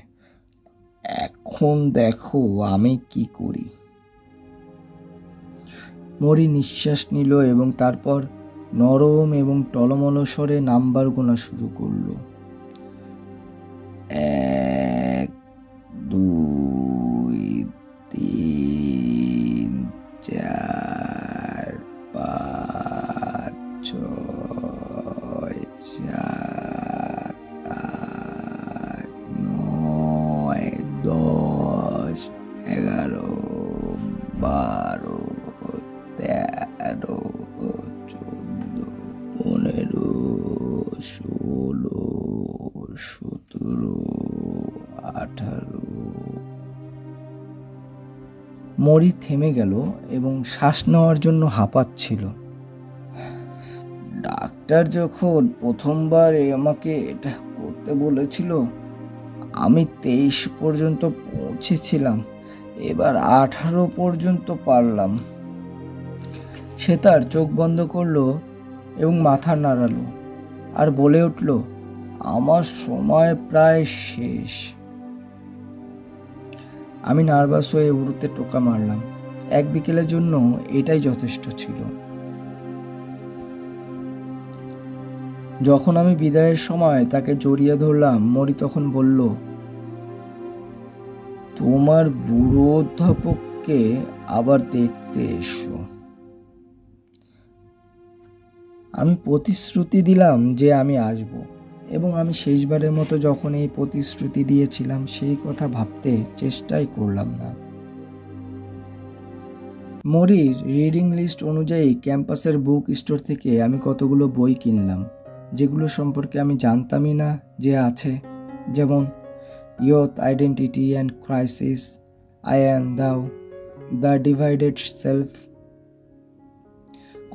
এখন দেখো আমি কি করি। মরি নিঃশ্বাস নিল এবং তারপর নরম এবং টলমল স্বরে নাম্বার গোনা শুরু করলো। 1 2 3 4 5 6 7 8 9 10 11 12 13 14 15 16 17 18। মরি থেমে গেল এবং শ্বাস নেওয়ার জন্য হাঁপাচ্ছিল। ডাক্তার যখন প্রথমবার আমাকে এটা করতে বলেছিল, আমি 23 পর্যন্ত পৌঁছেছিলাম। এবার 18 পর্যন্ত পারলাম। সে তার চোখ বন্ধ করলো এবং মাথা নাড়ালো আর বলে উঠল, আমার সময় প্রায় শেষ। আমি নার্ভাস হয়ে উড়তে টোকা মারলাম। এক বিকেলের জন্য এটাই যথেষ্ট ছিল। যখন আমি বিদায়ের সময় তাকে জড়িয়ে ধরলাম, মরি তখন বলল, তোমার বুড়ো অধ্যাপককে আবার দেখতে এসো। আমি প্রতিশ্রুতি দিলাম যে আমি আসব, এবং আমি শেষবারের মতো যখন এই প্রতিশ্রুতি দিয়েছিলাম সেই কথা ভাবতে চেষ্টাই করলাম না। মরির রিডিং লিস্ট অনুযায়ী ক্যাম্পাসের বুক স্টোর থেকে আমি কতগুলো বই কিনলাম, যেগুলো সম্পর্কে আমি জানতামই না যে আছে, যেমন youth identity and crisis, I and দাও, দ্য ডিভাইডেড সেলফ।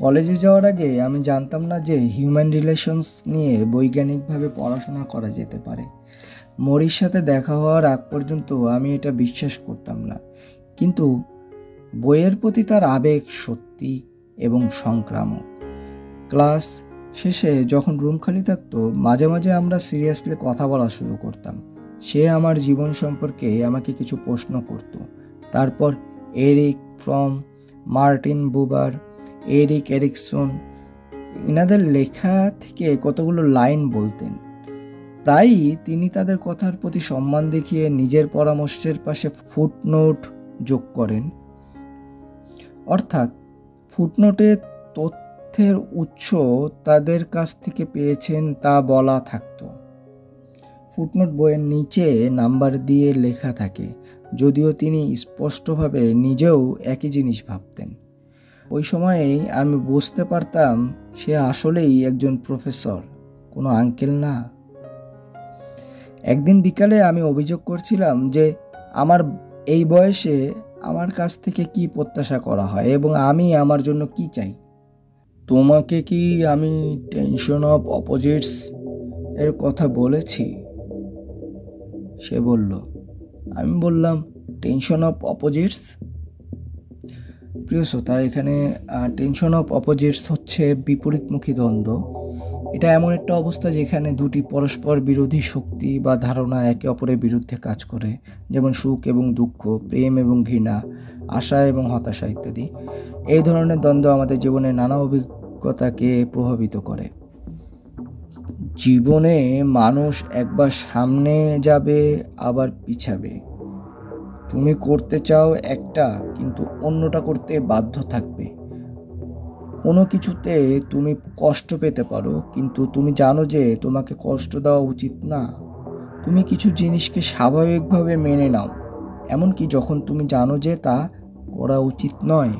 কলেজে যাওয়ার আগে আমি জানতাম না যে হিউম্যান রিলেশনস নিয়ে বৈজ্ঞানিকভাবে পড়াশোনা করা যেতে পারে। মরির সাথে দেখা হওয়ার আগ পর্যন্ত আমি এটা বিশ্বাস করতাম না, কিন্তু বইয়ের প্রতি তার আবেগ সত্যি এবং সংক্রামক। ক্লাস শেষে যখন রুম খালি থাকতো, মাঝে মাঝে আমরা সিরিয়াসলি কথা বলা শুরু করতাম। সে আমার জীবন সম্পর্কে আমাকে কিছু প্রশ্ন করত। তারপর Erich Fromm, Martin Buber, Erik Erikson, এনাদের লেখা থেকে কতগুলো লাইন বলতেন। প্রায়ই তিনি তাদের কথার প্রতি সম্মান দেখিয়ে নিজের পরামর্শের পাশে ফুটনোট যোগ করেন। অর্থাৎ ফুটনোটে তথ্যের উৎস তাদের কাছ থেকে পেয়েছেন তা বলা থাকতো। ফুটনোট বইয়ের নিচে নাম্বার দিয়ে লেখা থাকে, যদিও তিনি স্পষ্টভাবে নিজেও একই জিনিস ভাবতেন। ওই সময়েই আমি বুঝতে পারতাম সে আসলেই একজন প্রফেসর, কোনো আঙ্কেল না। একদিন বিকালে আমি অভিযোগ করছিলাম যে আমার এই বয়সে আমার কাছ থেকে কি প্রত্যাশা করা হয় এবং আমি আমার জন্য কি চাই। তোমাকে কি আমি টেনশন অফ অপোজিটস এর কথা বলেছি? সে বলল। আমি বললাম, টেনশন অফ অপোজিটস? প্রিয় শ্রোতা, এখানে টেনশন অফ অপোজিটস হচ্ছে বিপরীতমুখী দ্বন্দ্ব। এটা এমন একটা অবস্থা যেখানে দুটি পরস্পর বিরোধী শক্তি বা ধারণা একে অপরের বিরুদ্ধে কাজ করে, যেমন সুখ এবং দুঃখ, প্রেম এবং ঘৃণা, আশা এবং হতাশা ইত্যাদি। এই ধরনের দ্বন্দ্ব আমাদের জীবনে নানা অভিজ্ঞতাকে প্রভাবিত করে। জীবনে মানুষ একবার সামনে যাবে, আবার পিছাবে। তুমি করতে চাও একটা, কিন্তু অন্যটা করতে বাধ্য থাকবে। কোনো কিছুতে তুমি কষ্ট পেতে পারো, কিন্তু তুমি জানো যে তোমাকে কষ্ট দেওয়া উচিত না। তুমি কিছু জিনিসকে স্বাভাবিকভাবে মেনে নাও, এমনকি যখন তুমি জানো যে তা করা উচিত নয়।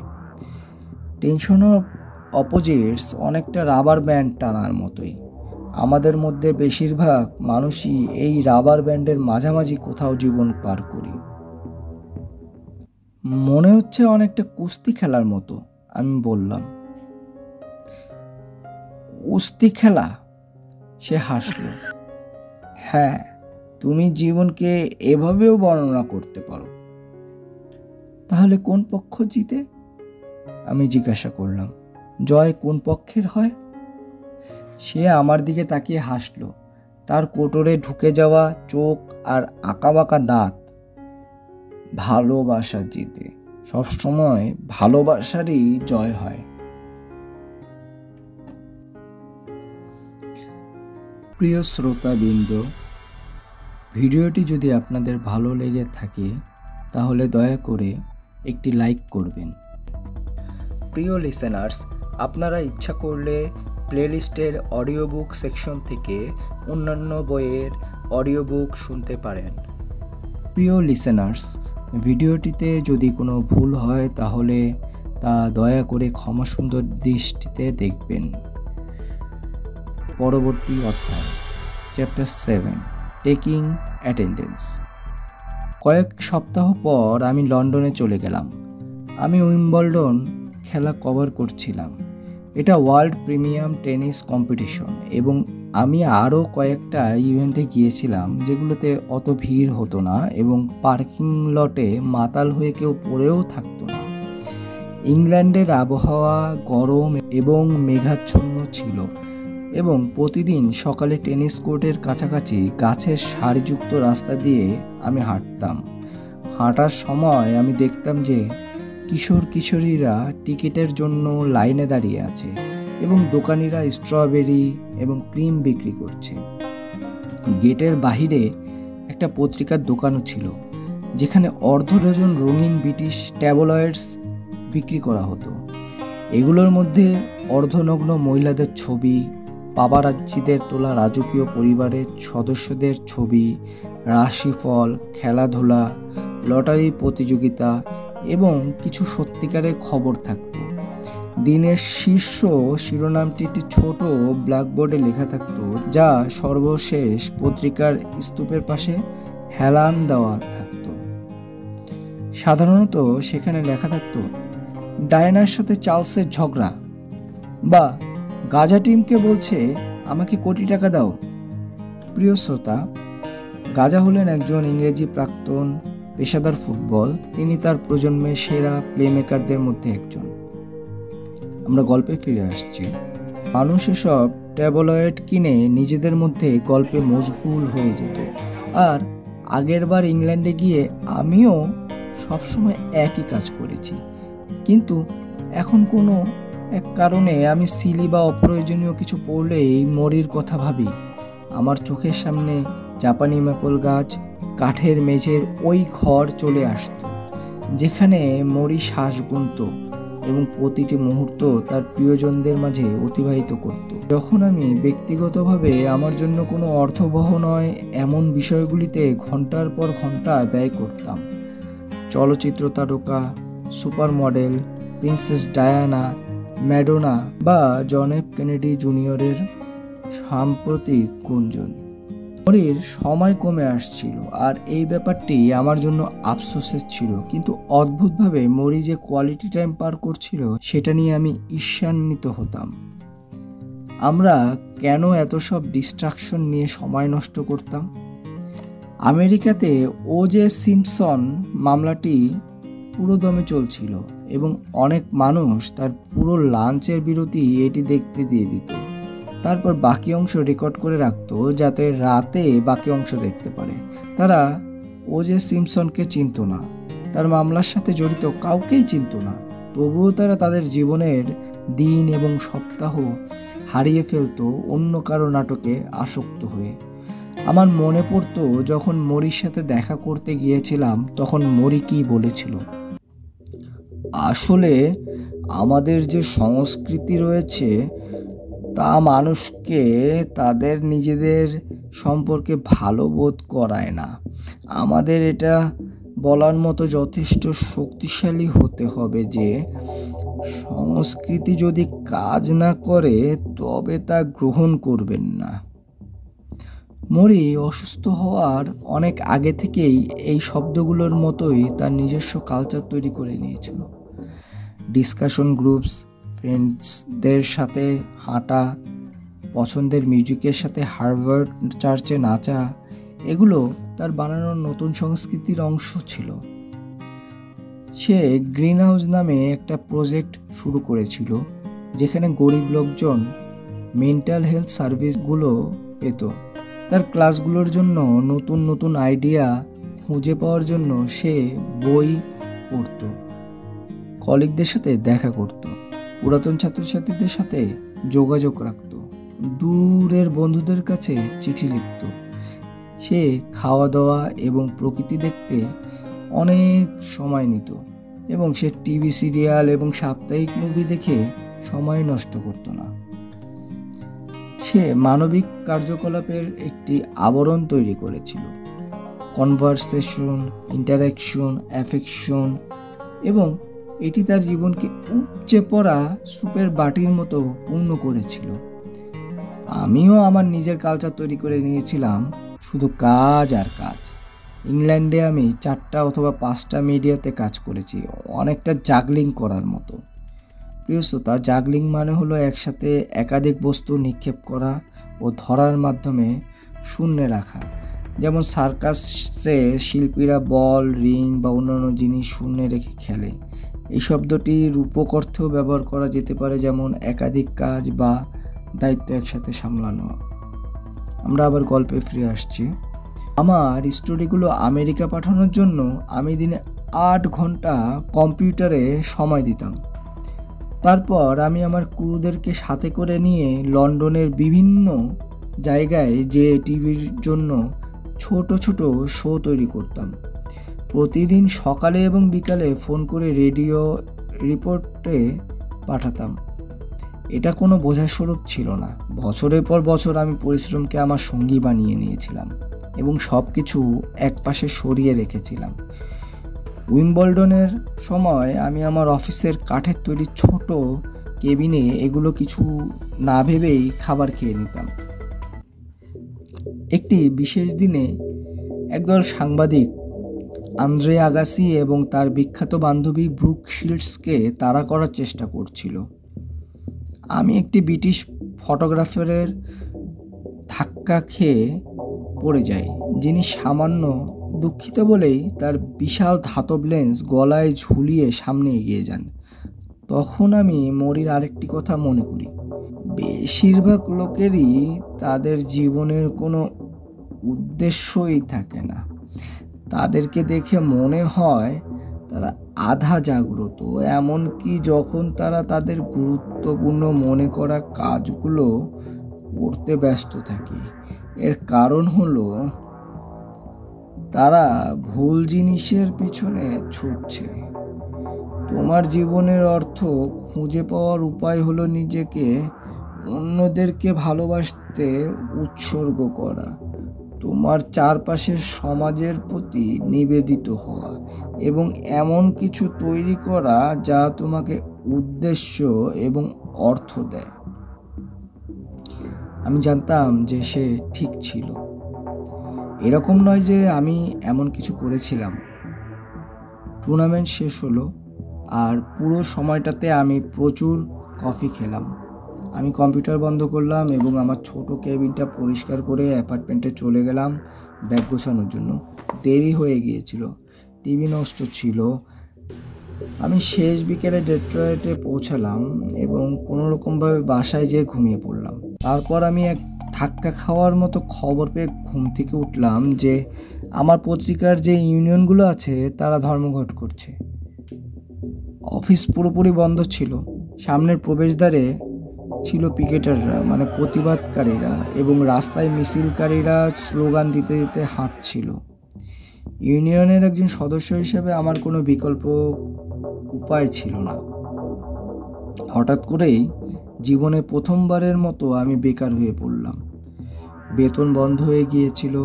টেনশন অফ অপোজিটস অনেকটা রাবার ব্যান্ড টানার মতোই। আমাদের মধ্যে বেশিরভাগ মানুষই এই রাবার ব্যান্ডের মাঝামাঝি কোথাও জীবন পার করি। মনে হচ্ছে অনেকটা কুস্তি খেলার মতো, আমি বললাম। কুস্তি খেলা? সে হাসল। হ্যাঁ, তুমি জীবনকে এভাবেও বর্ণনা করতে পারো। তাহলে কোন পক্ষ জিতে? আমি জিজ্ঞাসা করলাম। জয় কোন পক্ষের হয়? সে আমার দিকে তাকিয়ে হাসল। তার কোটরে ঢুকে যাওয়া চোখ আর আঁকাবাঁকা দাঁত। ভালোবাসা জিতে। সবসময় ভালোবাসারই জয় হয়। প্রিয় শ্রোতাবৃন্দ, ভিডিওটি যদি আপনাদের ভালো লেগে থাকে তাহলে দয়া করে একটি লাইক করবেন। প্রিয় লিসেনার্স, আপনারা ইচ্ছা করলে প্লেলিস্টের অডিও বুক সেকশন থেকে অন্যান্য বইয়ের অডিও বুক শুনতে পারেন। প্রিয় লিসেনার্স, ভিডিওটিতে যদি কোনো ভুল হয় তাহলে তা দয়া করে ক্ষমাসুন্দর দৃষ্টিতে দেখবেন। পরবর্তী অধ্যায়, চ্যাপ্টার 7, টেকিং অ্যাটেন্ডেন্স। কয়েক সপ্তাহ পর আমি লন্ডনে চলে গেলাম। আমি উইম্বলডন খেলা কভার করছিলাম। এটা ওয়ার্ল্ড প্রিমিয়াম টেনিস কম্পিটিশন এবং আমি আরও কয়েকটা ইভেন্টে গিয়েছিলাম যেগুলোতে অত ভিড় হতো না এবং পার্কিং লটে মাতাল হয়ে কেউ পড়েও থাকতো না। ইংল্যান্ডের আবহাওয়া গরম এবং মেঘাচ্ছন্ন ছিল এবং প্রতিদিন সকালে টেনিস কোর্টের কাছাকাছি গাছের সারিযুক্ত রাস্তা দিয়ে আমি হাঁটতাম। হাঁটার সময় আমি দেখতাম যে কিশোর কিশোরীরা টিকিটের জন্য লাইনে দাঁড়িয়ে আছে এবং দোকানিরা স্ট্রবেরি এবং ক্রিম বিক্রি করছে। গেটের বাহিরে একটা পত্রিকার দোকানও ছিল যেখানে অর্ধ ডজন রঙিন ব্রিটিশ ট্যাবলয়েডস বিক্রি করা হতো। এগুলোর মধ্যে অর্ধনগ্ন মহিলাদের ছবি, পাপারাজ্জিদের তোলা রাজকীয় পরিবারের সদস্যদের ছবি, রাশিফল, খেলাধুলা, লটারি প্রতিযোগিতা এবং কিছু সত্যিকারের খবর থাকত। দিনের শীর্ষ শিরোনামটি একটি ছোট ব্ল্যাকবোর্ডে লেখা থাকত, যা সর্বশেষ পত্রিকার স্তূপের পাশে হেলান দেওয়া থাকত। সাধারণত সেখানে লেখা থাকত, ডায়ানার সাথে চার্লসের ঝগড়া, বা গাজা টিমকে বলছে আমাকে কোটি টাকা দাও। প্রিয় শ্রোতা, গাজা হলেন একজন ইংরেজি প্রাক্তন পেশাদার ফুটবল। তিনি তার প্রজন্মের সেরা প্লেমেকারদের মধ্যে একজন। আমরা গল্পে ফিরে আসছি। মানুষ এসব ট্যাবলয়েড কিনে নিজেদের মধ্যে গল্পে মশগুল হয়ে যেত। আর আগেরবার ইংল্যান্ডে গিয়ে আমিও সবসময় একই কাজ করেছি, কিন্তু এখন কোনো এক কারণে আমি সিলি বা অপ্রয়োজনীয় কিছু পড়লেই মরির কথা ভাবি। আমার চোখের সামনে জাপানি ম্যাপল গাছ, কাঠের মেঝের ওই ঘর চলে আসতো যেখানে মরি শ্বাস গুনত এবং প্রতিটি মুহূর্ত তার প্রিয়জনদের মাঝে অতিবাহিত করত। যখন আমি ব্যক্তিগতভাবে আমার জন্য কোনো অর্থবহ নয় এমন বিষয়গুলিতে ঘন্টার পর ঘন্টা ব্যয় করতাম, চলচ্চিত্র তারকা, super model, princess Diana, Madonna বা জন এফ কেনেডি জুনিয়রের সাম্প্রতিক গুঞ্জন, মরির সময় কমে আসছিল আর এই ব্যাপারটি আমার জন্য আফসোসের ছিল। কিন্তু অদ্ভুতভাবে মরি যে কোয়ালিটি টাইম পার করছিল সেটা নিয়ে আমি ঈর্ষান্বিত হতাম। আমরা কেন এত সব ডিস্ট্রাকশন নিয়ে সময় নষ্ট করতাম? আমেরিকাতে ওজে সিম্পসন মামলাটি পুরোদমে চলছিল এবং অনেক মানুষ তার পুরো লাঞ্চের বিরতি এটি দেখতে দিয়ে দিত, তারপর বাকি অংশ রেকর্ড করে রাখতো যাতে রাতে বাকি অংশ দেখতে পারে। তারা ওজে সিম্পসনকে চিনত না, তার মামলার সাথে জড়িত কাউকেই চিনত না, তবুও তারা তাদের জীবনের দিন এবং সপ্তাহ হারিয়ে ফেলতো অন্য কারো নাটকে আসক্ত হয়ে। আমার মনে পড়তো যখন মরির সাথে দেখা করতে গিয়েছিলাম তখন মরি কি বলেছিল, আসলে আমাদের যে সংস্কৃতি রয়েছে তা মানুষকে তাদের নিজেদের সম্পর্কে ভালো বোধ করায় না। আমাদের এটা বলার মতো যথেষ্ট শক্তিশালী হতে হবে যে সংস্কৃতি যদি কাজ না করে তবে তা গ্রহণ করবেন না। মরি অসুস্থ হওয়ার অনেক আগে থেকেই এই শব্দগুলোর মতোই তার নিজস্ব কালচার তৈরি করে নিয়েছিল। ডিসকাশন গ্রুপস, ফ্রেন্ডসদের সাথে হাঁটা, পছন্দের মিউজিকের সাথে হার্ভার্ড চার্চে নাচা, এগুলো তার বানানোর নতুন সংস্কৃতির অংশ ছিল। সে গ্রিন হাউস নামে একটা প্রজেক্ট শুরু করেছিল যেখানে গরিব লোকজন মেন্টাল হেলথ সার্ভিসগুলো পেত। তার ক্লাসগুলোর জন্য নতুন নতুন আইডিয়া খুঁজে পাওয়ার জন্য সে বই পড়ত, কলিগদের সাথে দেখা করত, পুরাতন ছাত্রছাত্রীদের সাথে যোগাযোগ রাখত, দূরের বন্ধুদের কাছে চিঠি লিখত। সে খাওয়া দাওয়া এবং প্রকৃতি দেখতে অনেক সময় নিত এবং সে টিভি সিরিয়াল এবং সাপ্তাহিক মুভি দেখে সময় নষ্ট করত না। সে মানবিক কার্যকলাপের একটি আবরণ তৈরি করেছিল, কনভারসেশন, ইন্টারাকশন, অ্যাফেকশন, এবং এটি তার জীবনকে উপচে পড়া সুপের বাটির মতো পূর্ণ করেছিল। আমিও আমার নিজের কালচার তৈরি করে নিয়েছিলাম, শুধু কাজ আর কাজ। ইংল্যান্ডে আমি 4টা অথবা 5টা মিডিয়াতে কাজ করেছি, অনেকটা জাগলিং করার মতো। প্রিয় শ্রোতা, জাগলিং মানে হলো একসাথে একাধিক বস্তু নিক্ষেপ করা ও ধরার মাধ্যমে শূন্যে রাখা। যেমন সার্কাসে শিল্পীরা বল, রিং বা অন্যান্য জিনিস শূন্যে রেখে খেলে। এই শব্দটি রূপক অর্থেও ব্যবহার করা যেতে পারে, যেমন একাধিক কাজ বা দায়িত্ব একসাথে সামলানো। আমরা আবার গল্পে ফিরে আসছি। আমার স্টোরিগুলো আমেরিকা পাঠানোর জন্য আমি দিনে 8 ঘন্টা কম্পিউটারে সময় দিতাম। তারপর আমি আমার ক্রুদেরকে সাথে করে নিয়ে লন্ডনের বিভিন্ন জায়গায় যে টিভির জন্য ছোট ছোট শো তৈরি করতাম। প্রতিদিন সকালে এবং বিকালে ফোন করে রেডিও রিপোর্টে পাঠাতাম। এটা কোনো বোঝাস্বরূপ ছিল না। বছরের পর বছর আমি পরিশ্রমকে আমার সঙ্গী বানিয়ে নিয়েছিলাম এবং সব কিছু একপাশে সরিয়ে রেখেছিলাম। উইম্বলডনের সময় আমি আমার অফিসের কাঠের তৈরি ছোট কেবিনে এগুলো কিছু না ভেবেই খাবার খেয়ে নিতাম। একটি বিশেষ দিনে একদল সাংবাদিক আন্দ্রে আগাসি এবং তার বিখ্যাত বান্ধবী ব্রুক শিল্ডসকে তাড়া করার চেষ্টা করছিল। আমি একটি ব্রিটিশ ফটোগ্রাফারের ধাক্কা খেয়ে পড়ে যাই, যিনি সামান্য দুঃখিত বলেই তার বিশাল ধাতব লেন্স গলায় ঝুলিয়ে সামনে এগিয়ে যান। তখন আমি মরির আরেকটি কথা মনে করি, বেশিরভাগ লোকেরই তাদের জীবনের কোনো উদ্দেশ্যই থাকে না। তাদেরকে দেখে মনে হয় তারা আধা জাগ্রত, এমনকি যখন তারা তাদের গুরুত্বপূর্ণ মনে করা কাজগুলো করতে ব্যস্ত থাকে। এর কারণ হলো তারা ভুল জিনিসের পিছনে ছুটছে। তোমার জীবনের অর্থ খুঁজে পাওয়ার উপায় হলো নিজেকে অন্যদেরকে ভালোবাসতে উৎসর্গ করা, তোমার চারপাশের সমাজের প্রতি নিবেদিত হওয়া এবং এমন কিছু তৈরি করা যা তোমাকে উদ্দেশ্য এবং অর্থ দেয়। আমি জানতাম যে সে ঠিক ছিল। এরকম নয় যে আমি এমন কিছু করেছিলাম। টুর্নামেন্ট শেষ হলো আর পুরো সময়টাতে আমি প্রচুর কফি খেলাম। আমি কম্পিউটার বন্ধ করলাম এবং আমার ছোট কেবিনটা পরিষ্কার করে অ্যাপার্টমেন্টে চলে গেলাম ব্যাগ গোছানোর জন্য। দেরি হয়ে গিয়েছিল, টিভি নষ্ট ছিল। আমি শেষ বিকেলে ডেট্রয়েটে পৌঁছালাম এবং কোনোরকমভাবে বাসায় যেয়ে ঘুমিয়ে পড়লাম। তারপর আমি এক ধাক্কা খাওয়ার মতো খবর পেয়ে ঘুম থেকে উঠলাম যে আমার পত্রিকার যে ইউনিয়নগুলো আছে তারা ধর্মঘট করছে। অফিস পুরোপুরি বন্ধ ছিল। সামনের প্রবেশদ্বারে ছিল পিকেটাররা, মানে প্রতিবাদকারীরা, এবং রাস্তায় মিছিলকারীরা স্লোগান দিতে দিতে হাঁটছিল। ইউনিয়নের একজন সদস্য হিসেবে আমার কোনো বিকল্প উপায় ছিল না। হঠাৎ করেই জীবনে প্রথমবারের মতো আমি বেকার হয়ে পড়লাম। বেতন বন্ধ হয়ে গিয়েছিল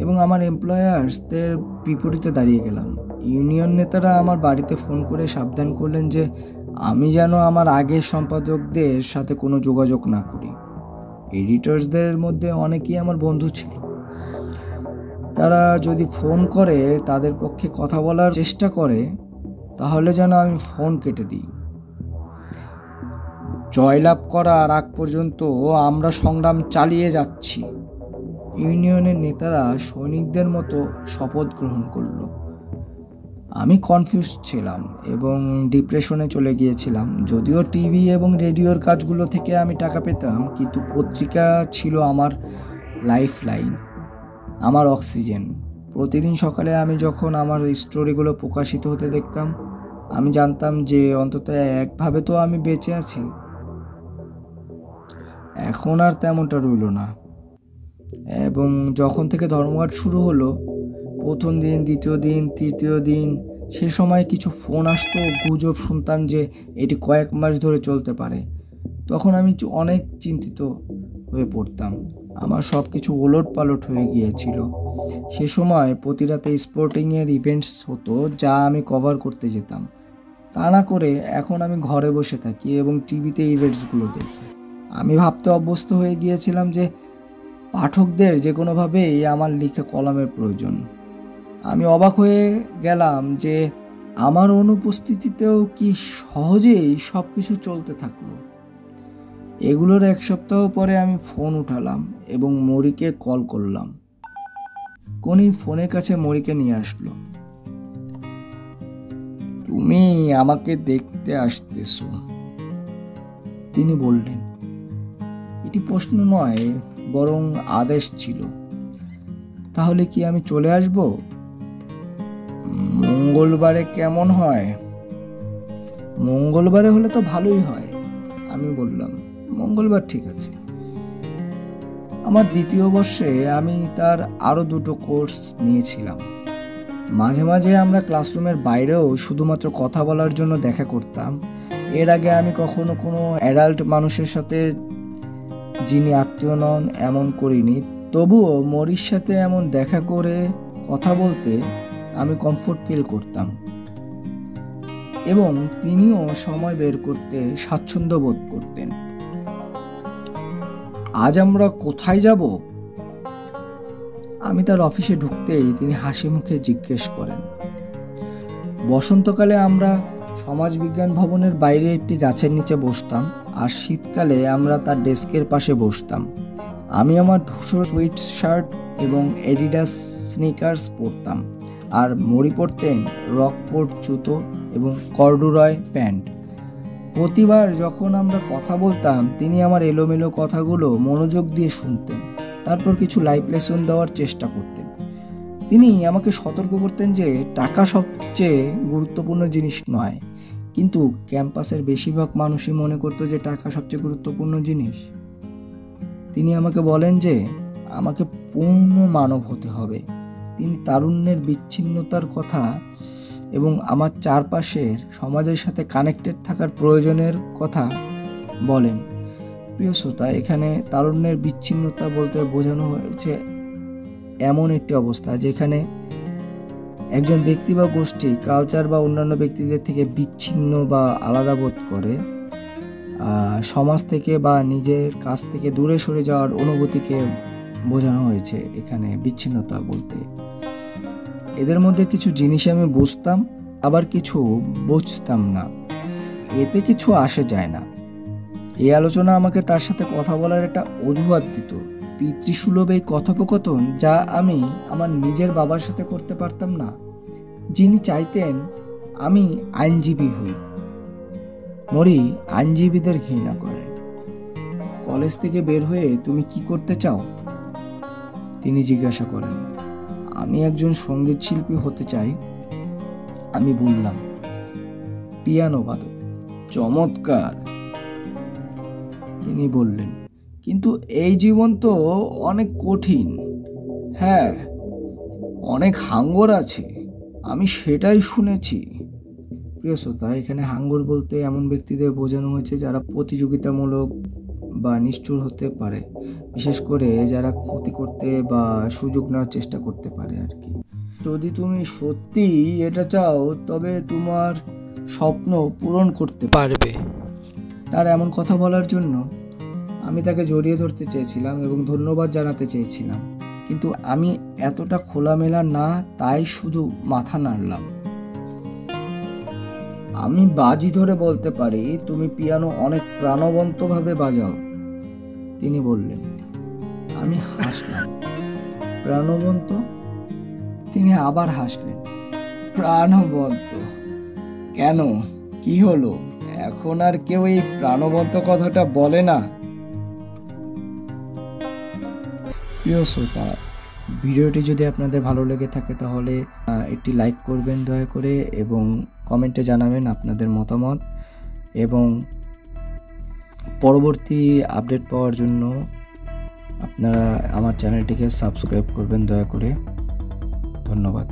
এবং আমার এমপ্লয়ার্সদের বিপরীতে দাঁড়িয়ে গেলাম। ইউনিয়ন নেতারা আমার বাড়িতে ফোন করে সাবধান করলেন যে আমি যেন আমার আগের সম্পাদকদের সাথে কোনো যোগাযোগ না করি। এডিটর্সদের মধ্যে অনেকেই আমার বন্ধু ছিল। তারা যদি ফোন করে তাদের পক্ষে কথা বলার চেষ্টা করে তাহলে যেন আমি ফোন কেটে দিই। জয়লাভ করার আগ পর্যন্ত আমরা সংগ্রাম চালিয়ে যাচ্ছি। ইউনিয়নের নেতারা সৈনিকদের মতো শপথ গ্রহণ করলো। আমি কনফিউজ ছিলাম এবং ডিপ্রেশনে চলে গিয়েছিলাম। যদিও টিভি এবং রেডিওর কাজগুলো থেকে আমি টাকা পেতাম, কিন্তু পত্রিকা ছিল আমার লাইফ লাইন, আমার অক্সিজেন। প্রতিদিন সকালে আমি যখন আমার স্টোরিগুলো প্রকাশিত হতে দেখতাম, আমি জানতাম যে অন্তত একভাবে তো আমি বেঁচে আছি। এখন আর তেমনটা রইল না। এবং যখন থেকে ধর্মঘট শুরু হলো, প্রথম দিন, দ্বিতীয় দিন, তৃতীয় দিন, সে সময় কিছু ফোন আসতো, গুজব শুনতাম যে এটি কয়েক মাস ধরে চলতে পারে। তখন আমি অনেক চিন্তিত হয়ে পড়তাম। আমার সব কিছু ওলটপালট হয়ে গিয়েছিল। সে সময় প্রতি রাতে স্পোর্টিংয়ের ইভেন্টস হতো যা আমি কভার করতে যেতাম। তা না করে এখন আমি ঘরে বসে থাকি এবং টিভিতে ইভেন্টসগুলো দেখি। আমি ভাবতে অভ্যস্ত হয়ে গিয়েছিলাম যে পাঠকদের যে কোনোভাবেই আমার লিখা কলামের প্রয়োজন। আমি অবাক হয়ে গেলাম যে আমার অনুপস্থিতিতেও কি সহজেই সব কিছু চলতে থাকলো। এগুলোর এক সপ্তাহ পরে আমি ফোন উঠালাম এবং মরিকে কল করলাম। কোনি ফোনের কাছে মরিকে নিয়ে আসলো। তুমি আমাকে দেখতে আসতেছো, তিনি বললেন। এটি প্রশ্ন নয়, বরং আদেশ ছিল। তাহলে কি আমি চলে আসব? মঙ্গলবারে কেমন হয়? মঙ্গলবারে হলে তো ভালোই হয়, আমি বললাম। মঙ্গলবার ঠিক আছে। আমার দ্বিতীয় বর্ষে আমি তার আরো 2টো কোর্স নিয়েছিলাম। মাঝে মাঝে আমরা ক্লাসরুমের বাইরেও শুধুমাত্র কথা বলার জন্য দেখা করতাম। এর আগে আমি কখনো কোনো অ্যাডাল্ট মানুষের সাথে, যিনি আত্মীয় নন, এমন করিনি। তবুও মরির সাথে এমন দেখা করে কথা বলতে আমি কমফোর্ট ফিল করতাম এবং তিনিও সময় বের করতে স্বাচ্ছন্দ্য বোধ করতেন। আজ আমরা কোথায় যাব? আমি তার অফিসে ঢুকতেই তিনি হাসি মুখে জিজ্ঞেস করেন। বসন্তকালে আমরা সমাজবিজ্ঞান ভবনের বাইরে একটি গাছের নিচে বসতাম, আর শীতকালে আমরা তার ডেস্কের পাশে বসতাম। আমি আমার ধূসর সুইট শার্ট এবং এডিডাস স্নিকার্স পরতাম, আর মরি পরতেন রকপোর্ট জুতো এবং কর্ডুরয় প্যান্ট। প্রতিবার যখন আমরা কথা বলতাম তিনি আমার এলোমেলো কথাগুলো মনোযোগ দিয়ে শুনতেন, তারপর কিছু লাইফ লেসন দেওয়ার চেষ্টা করতেন। তিনি আমাকে সতর্ক করতেন যে টাকা সবচেয়ে গুরুত্বপূর্ণ জিনিস নয়, কিন্তু ক্যাম্পাসের বেশিরভাগ মানুষই মনে করতো যে টাকা সবচেয়ে গুরুত্বপূর্ণ জিনিস। তিনি আমাকে বলেন যে আমাকে পূর্ণ মানব হতে হবে। তিনি তারুণ্যের বিচ্ছিন্নতার কথা এবং আমার চারপাশের সমাজের সাথে কানেক্টেড থাকার প্রয়োজনের কথা বলেন। প্রিয় শ্রোতা, এখানে তারুণ্যের বিচ্ছিন্নতা বলতে বোঝানো হয়েছে এমন একটি অবস্থা যেখানে একজন ব্যক্তি বা গোষ্ঠী কালচার বা অন্যান্য ব্যক্তিদের থেকে বিচ্ছিন্ন বা আলাদা বোধ করে, সমাজ থেকে বা নিজের কাছ থেকে দূরে সরে যাওয়ার অনুভূতিকে বোঝানো হয়েছে এখানে বিচ্ছিন্নতা বলতে। এদের মধ্যে কিছু জিনিস আমি বুঝতাম, আবার কিছু বুঝতাম না, এতে কিছু আসে যায় না। এই আলোচনা আমাকে তার সাথে কথা বলার একটা অজুহাত দিত। পিতৃসুলভ এই কথোপকথন যা আমি আমার নিজের বাবার সাথে করতে পারতাম না, যিনি চাইতেন আমি আইনজীবী হই। মরি আইনজীবীদের ঘৃণা করেন। কলেজ থেকে বের হয়ে তুমি কি করতে চাও? তিনি জিজ্ঞাসা করেন। আমি একজন সঙ্গীত শিল্পী হতে চাই। আমি বললাম, পিয়ানো বাদক। চমৎকার। তিনি বললেন, কিন্তু এই জীবন তো অনেক কঠিন। হ্যাঁ, অনেক হাঙ্গর আছে, আমি সেটাই শুনেছি। প্রিয় শ্রোতা, এখানে হাঙ্গর বলতে এমন ব্যক্তিদের বোঝানো হয়েছে যারা প্রতিযোগিতামূলক বা নিষ্ঠুর হতে পারে, বিশেষ করে যারা ক্ষতি করতে বা সুযোগ নেওয়ার চেষ্টা করতে পারে আর কি। যদি তুমি সত্যি এটা চাও তবে তোমার স্বপ্ন পূরণ করতে পারবে। তার এমন কথা বলার জন্য আমি তাকে জড়িয়ে ধরতে চেয়েছিলাম এবং ধন্যবাদ জানাতে চেয়েছিলাম, কিন্তু আমি এতটা খোলামেলা না, তাই শুধু মাথা নাড়লাম। আমি বাজি ধরে বলতে পারি তুমি পিয়ানো অনেক প্রাণবন্তভাবে বাজাও, তিনি বললেন। আমি হাসলাম। প্রাণবন্ত? তিনি আবার হাসলেন। প্রাণবন্ত? কেন, কি হলো? এখন আর কেউ এই প্রাণবন্ত কথাটা বলে না? প্রিয় শ্রোতা, ভিডিওটি যদি আপনাদের ভালো লেগে থাকে তাহলে একটি লাইক করবেন দয়া করে, এবং কমেন্টে জানাবেন আপনাদের মতামত, এবং পরবর্তী আপডেট পাওয়ার জন্য আপনারা আমার চ্যানেলটিকে সাবস্ক্রাইব করবেন দয়া করে। ধন্যবাদ।